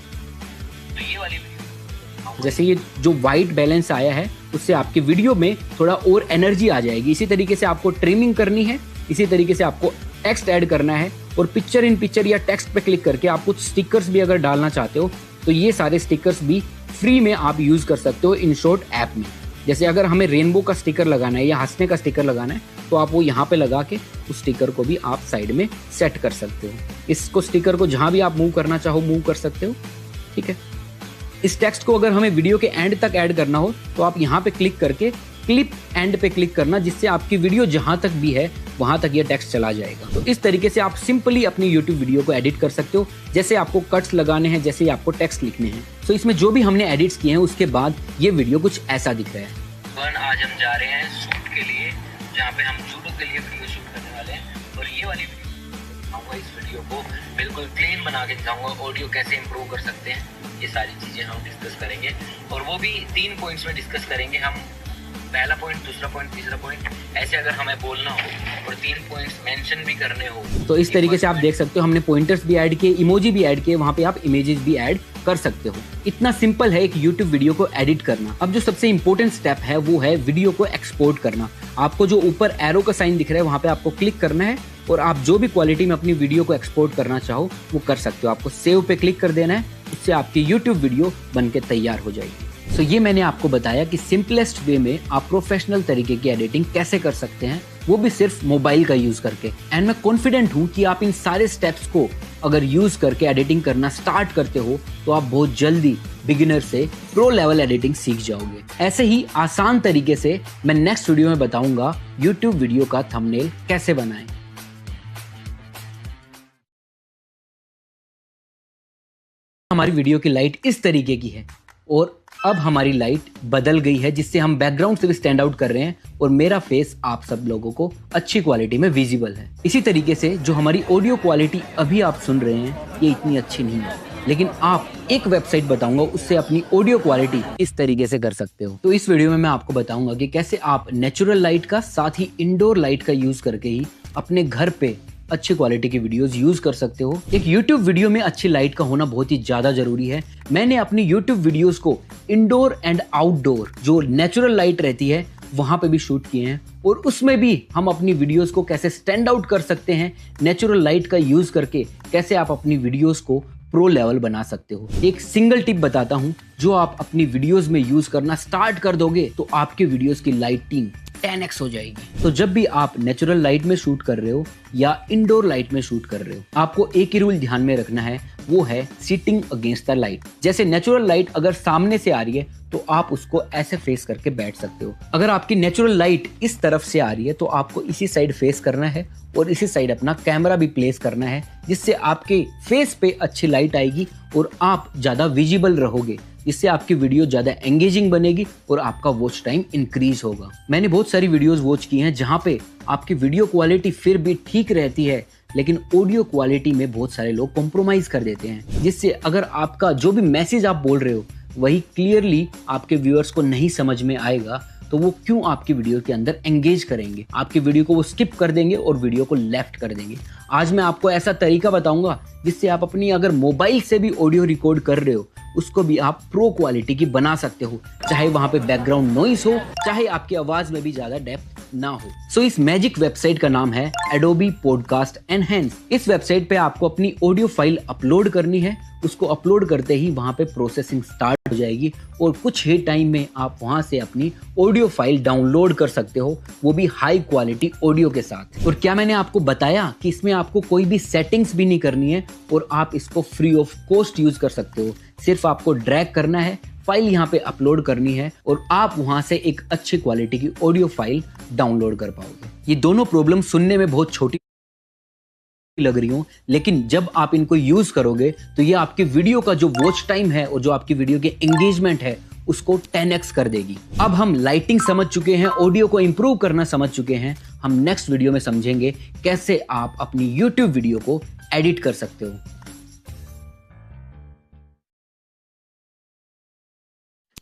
जैसे ये जो वाइट बैलेंस आया है उससे आपकी वीडियो में थोड़ा और एनर्जी आ जाएगी। इसी तरीके से आपको ट्रिमिंग करनी है, इसी तरीके से आपको टेक्स्ट ऐड करना है और पिक्चर इन पिक्चर या टेक्स्ट पे क्लिक करके आप कुछ स्टिकर्स भी अगर डालना चाहते हो तो ये सारे स्टिकर्स भी फ्री में आप यूज कर सकते हो InShot ऐप में। जैसे अगर हमें रेनबो का स्टिकर लगाना है या हंसने का स्टिकर लगाना है तो आप वो यहाँ पे लगा के उस स्टिकर को भी आप साइड में सेट कर सकते हो। इसको स्टिकर को जहाँ भी आप मूव करना चाहो मूव कर सकते हो। ठीक है, इस टेक्स्ट को अगर हमें वीडियो के एंड तक ऐड करना हो तो आप यहाँ पे क्लिक करके क्लिप एंड पे क्लिक करना, जिससे आपकी वीडियो जहां तक भी है वहां तक ये टेक्स्ट चला जाएगा। तो इस तरीके से आप सिंपली अपनी YouTube वीडियो को एडिट कर सकते हो। जैसे आपको कट्स लगाने हैं, जैसे आपको टेक्स्ट लिखने हैं। तो इसमें जो भी हमने एडिट्स किए हैं उसके बाद ये वीडियो कुछ ऐसा दिख रहा है। आज हम जा रहे हैं शूट के लिए जहाँ पे हम जूडो के लिए वीडियो शूट करने वाले हैं। और ये वाली वीडियो दिखाऊंगा, इस वीडियो को बिल्कुल क्लीन बना के दिखाऊंगा, ऑडियो कैसे इम्प्रूव कर सकते हैं, ये सारी चीज़ें हम डिस्कस करेंगे। और वो भी 3 पॉइंट्स में डिस्कस करेंगे हम, पहला पॉइंट, दूसरा पॉइंट, तीसरा पॉइंट, ऐसे अगर हमें बोलना हो और 3 पॉइंट्स मेंशन भी करने हो। तो इस तरीके से आप देख सकते हो, हमने पॉइंटर्स भी ऐड किए, इमोजी भी ऐड किए, वहाँ पे आप इमेजेस भी ऐड कर सकते हो। इतना सिंपल है एक YouTube वीडियो को एडिट करना। अब जो सबसे इंपॉर्टेंट स्टेप है वो है वीडियो को एक्सपोर्ट करना। आपको जो ऊपर एरो का साइन दिख रहा है वहाँ पे आपको क्लिक करना है और आप जो भी क्वालिटी में अपनी वीडियो को एक्सपोर्ट करना चाहो वो कर सकते हो। आपको सेव पे क्लिक कर देना है, इससे आपकी YouTube वीडियो बनके तैयार हो जाएगी। तो ये मैंने आपको बताया कि सिंपलेस्ट वे में आप प्रोफेशनल तरीके की एडिटिंग कैसे कर सकते हैं, वो भी सिर्फ मोबाइल का यूज करके। एंड मैं कॉन्फिडेंट हूँ कि आप इन सारे स्टेप्स को अगर यूज करके एडिटिंग करना स्टार्ट करते हो तो आप बहुत जल्दी बिगिनर से प्रो लेवल एडिटिंग सीख जाओगे। ऐसे ही आसान तरीके से मैं नेक्स्ट वीडियो में बताऊंगा YouTube वीडियो का थंबनेल कैसे बनाएं। हमारी वीडियो की लाइट इस तरीके की है और अब हमारी लाइट बदल गई है, जिससे हम बैकग्राउंड से भी स्टैंड आउट कर रहे हैं और मेरा फेस आप सब लोगों को अच्छी क्वालिटी में विजिबल है। इसी तरीके से जो हमारी ऑडियो क्वालिटी अभी आप सुन रहे हैं ये इतनी अच्छी नहीं है, लेकिन आप एक वेबसाइट बताऊंगा उससे अपनी ऑडियो क्वालिटी इस तरीके से कर सकते हो। तो इस वीडियो में मैं आपको बताऊंगा कि कैसे आप नेचुरल लाइट का साथ ही इंडोर लाइट का यूज करके ही अपने घर पे अच्छी क्वालिटी की वीडियोस यूज कर सकते हो। एक YouTube वीडियो में अच्छी लाइट का होना बहुत ही ज्यादा जरूरी है। मैंने अपनी YouTube वीडियोस को इंडोर एंड आउटडोर जो नेचुरल लाइट रहती है वहां पे भी शूट किए हैं और उसमें भी हम अपनी वीडियोस को कैसे स्टैंड आउट कर सकते हैं नेचुरल लाइट का यूज करके, कैसे आप अपनी वीडियोस को प्रो लेवल बना सकते हो। एक सिंगल टिप बताता हूं, जो आप अपनी वीडियोस में यूज करना स्टार्ट कर दोगे तो आपके वीडियोस की लाइटिंग 10x हो जाएगी। तो जब भी आप नेचुरल लाइट में शूट कर रहे हो या इंडोर लाइट में शूट कर रहे हो, आपको एक ही रूल ध्यान में रखना है, वो है सिटिंग अगेंस्ट द लाइट। जैसे नेचुरल लाइट अगर सामने से आ रही है तो आप उसको ऐसे फेस करके बैठ सकते हो। अगर आपकी नेचुरल लाइट इस तरफ से आ रही है तो आपको इसी साइड फेस करना है और इसी साइड अपना कैमरा भी प्लेस करना है, जिससे आपके फेस पे अच्छी लाइट आएगी और आप ज्यादा विजिबल रहोगे, जिससे आपकी वीडियो ज्यादा एंगेजिंग बनेगी और आपका वॉच टाइम इंक्रीज होगा। मैंने बहुत सारी वीडियोस वॉच की हैं जहां पे आपकी वीडियो क्वालिटी फिर भी ठीक रहती है, लेकिन ऑडियो क्वालिटी में बहुत सारे लोग कॉम्प्रोमाइज कर देते हैं, जिससे अगर आपका जो भी मैसेज आप बोल रहे हो वही क्लियरली आपके व्यूअर्स को नहीं समझ में आएगा तो वो क्यों आपकी वीडियो के अंदर एंगेज करेंगे, आपकी वीडियो को वो स्किप कर देंगे और वीडियो को लेफ्ट कर देंगे। आज मैं आपको ऐसा तरीका बताऊंगा जिससे आप अपनी अगर मोबाइल से भी ऑडियो रिकॉर्ड कर रहे हो उसको भी आप प्रो क्वालिटी की बना सकते हो, चाहे वहां पे बैकग्राउंड नॉइस हो, चाहे आपकी आवाज में भी ज्यादा डेप्थ ना हो। सो इस मैजिक वेबसाइट का नाम है Adobe Podcast Enhance। इस वेबसाइट पे आपको अपनी ऑडियो फाइल अपलोड करनी है, उसको अपलोड करते ही वहां पे प्रोसेसिंग स्टार्ट हो जाएगी और कुछ ही टाइम में आप वहां से अपनी ऑडियो फाइल डाउनलोड कर सकते हो, वो भी हाई क्वालिटी ऑडियो के साथ। और क्या मैंने आपको बताया कि इसमें आपको कोई भी सेटिंग्स भी नहीं करनी है और आप इसको फ्री ऑफ कॉस्ट यूज कर सकते हो। सिर्फ आपको ड्रैग करना है, फाइल यहाँ पे अपलोड करनी है और आप वहां से एक अच्छी क्वालिटी की ऑडियो फाइल डाउनलोड कर पाओगे। ये दोनों प्रॉब्लम सुनने में बहुत छोटी लग रही हो, लेकिन जब आप इनको यूज करोगे तो ये आपकी वीडियो का जो वॉच टाइम है और जो आपकी वीडियो के एंगेजमेंट है उसको 10x कर देगी। अब हम लाइटिंग समझ चुके हैं, ऑडियो को इंप्रूव करना समझ चुके हैं, हम नेक्स्ट वीडियो में समझेंगे कैसे आप अपनी YouTube वीडियो को एडिट कर सकते हो।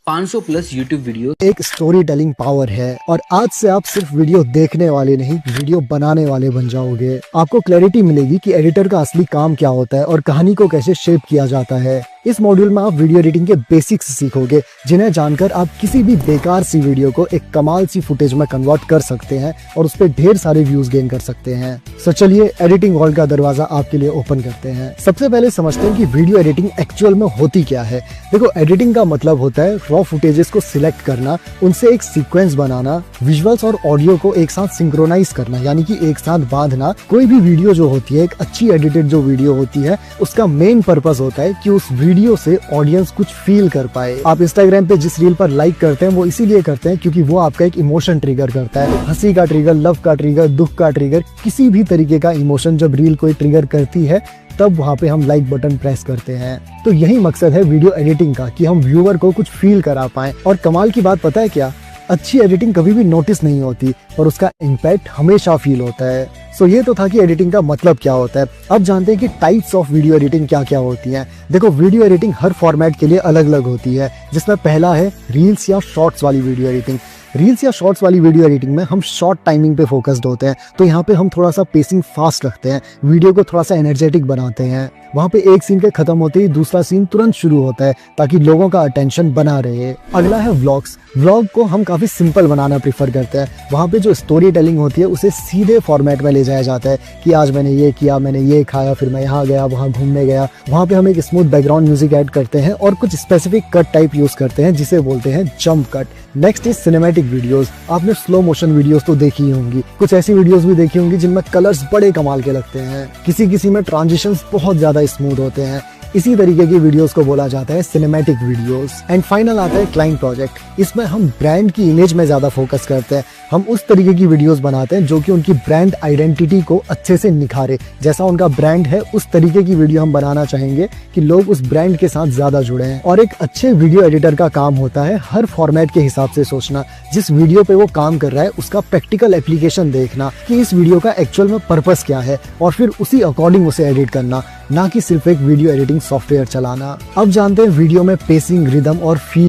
500 प्लस YouTube वीडियो एक स्टोरी टेलिंग पावर है और आज से आप सिर्फ वीडियो देखने वाले नहीं, वीडियो बनाने वाले बन जाओगे। आपको क्लैरिटी मिलेगी कि एडिटर का असली काम क्या होता है और कहानी को कैसे शेप किया जाता है। इस मॉड्यूल में आप वीडियो एडिटिंग के बेसिक्स सीखोगे, जिन्हें जानकर आप किसी भी बेकार सी वीडियो को एक कमाल सी फुटेज में कन्वर्ट कर सकते हैं और उस पर ढेर सारे व्यूज गेन कर सकते हैं। सो चलिए एडिटिंग वर्ल्ड का दरवाजा आपके लिए ओपन करते हैं। सबसे पहले समझते हैं कि वीडियो एडिटिंग एक्चुअल में होती क्या है। देखो, एडिटिंग का मतलब होता है रॉ फुटेजेस को सिलेक्ट करना, उनसे एक सीक्वेंस बनाना, विजुअल्स और ऑडियो को एक साथ सिंक्रोनाइज करना, यानी कि एक साथ बांधना। कोई भी वीडियो जो होती है, एक अच्छी एडिटेड जो वीडियो होती है, उसका मेन पर्पस होता है कि उस वीडियो से ऑडियंस कुछ फील कर पाए। आप इंस्टाग्राम पे जिस रील पर लाइक करते हैं वो इसीलिए करते हैं क्योंकि वो आपका एक इमोशन ट्रिगर करता है। हंसी का ट्रिगर, लव का ट्रिगर, दुख का ट्रिगर, किसी भी तरीके का इमोशन जब रील कोई ट्रिगर करती है तब वहाँ पे हम लाइक बटन प्रेस करते हैं। तो यही मकसद है वीडियो एडिटिंग का, कि हम व्यूअर को कुछ फील करा पाएं। और कमाल की बात पता है क्या, अच्छी एडिटिंग कभी भी नोटिस नहीं होती और उसका इम्पैक्ट हमेशा फील होता है। सो ये तो था कि एडिटिंग का मतलब क्या होता है। अब जानते हैं कि टाइप्स ऑफ वीडियो एडिटिंग क्या क्या होती हैं। देखो, वीडियो एडिटिंग हर फॉर्मेट के लिए अलग अलग होती है, जिसमें पहला है रील्स या शॉर्ट्स वाली वीडियो एडिटिंग। रील्स या शॉर्ट्स वाली वीडियो एडिटिंग में हम शॉर्ट टाइमिंग पे फोकस्ड होते हैं, तो यहाँ पे हम थोड़ा सा पेसिंग फास्ट रखते हैं, वीडियो को थोड़ा सा एनर्जेटिक बनाते हैं। वहाँ पे एक सीन के खत्म होते ही दूसरा सीन तुरंत शुरू होता है ताकि लोगों का अटेंशन बना रहे। अगला है व्लॉग्स। व्लॉग को हम काफ़ी सिंपल बनाना प्रीफर करते हैं। वहाँ पे जो स्टोरी टेलिंग होती है उसे सीधे फॉर्मेट में ले जाया जाता है कि आज मैंने ये किया, मैंने ये खाया, फिर मैं यहाँ गया, वहाँ घूमने गया। वहाँ पे हम एक स्मूथ बैकग्राउंड म्यूजिक ऐड करते हैं और कुछ स्पेसिफिक कट टाइप यूज़ करते हैं जिसे बोलते हैं jump cut. Next is cinematic videos. आपने स्लो मोशन वीडियोस तो देखी ही होंगी, कुछ ऐसी वीडियोस भी देखी होंगी जिनमें कलर्स बड़े कमाल के लगते हैं, किसी में ट्रांजिशंस बहुत ज्यादा स्मूथ होते हैं। इसी तरीके की वीडियोस को बोला जाता है सिनेमैटिक वीडियोस। एंड फाइनल आता है क्लाइंट प्रोजेक्ट। इसमें हम ब्रांड की इमेज में ज्यादा फोकस करते हैं। हम उस तरीके की वीडियोस बनाते हैं जो कि उनकी ब्रांड आइडेंटिटी को अच्छे से निखारे। जैसा उनका ब्रांड है उस तरीके की वीडियो हम बनाना चाहेंगे कि लोग उस ब्रांड के साथ ज्यादा जुड़े हैं। और एक अच्छे वीडियो एडिटर का काम होता है हर फॉर्मेट के हिसाब से सोचना, जिस वीडियो पे वो काम कर रहा है उसका प्रैक्टिकल एप्लीकेशन देखना कि इस वीडियो का एक्चुअल में पर्पस क्या है और फिर उसी अकॉर्डिंग उसे एडिट करना, ना कि सिर्फ एक वीडियो एडिटिंग सॉफ्टवेयर चलाना। अब जानते हैं वीडियो में पेसिंग, रिदम और फील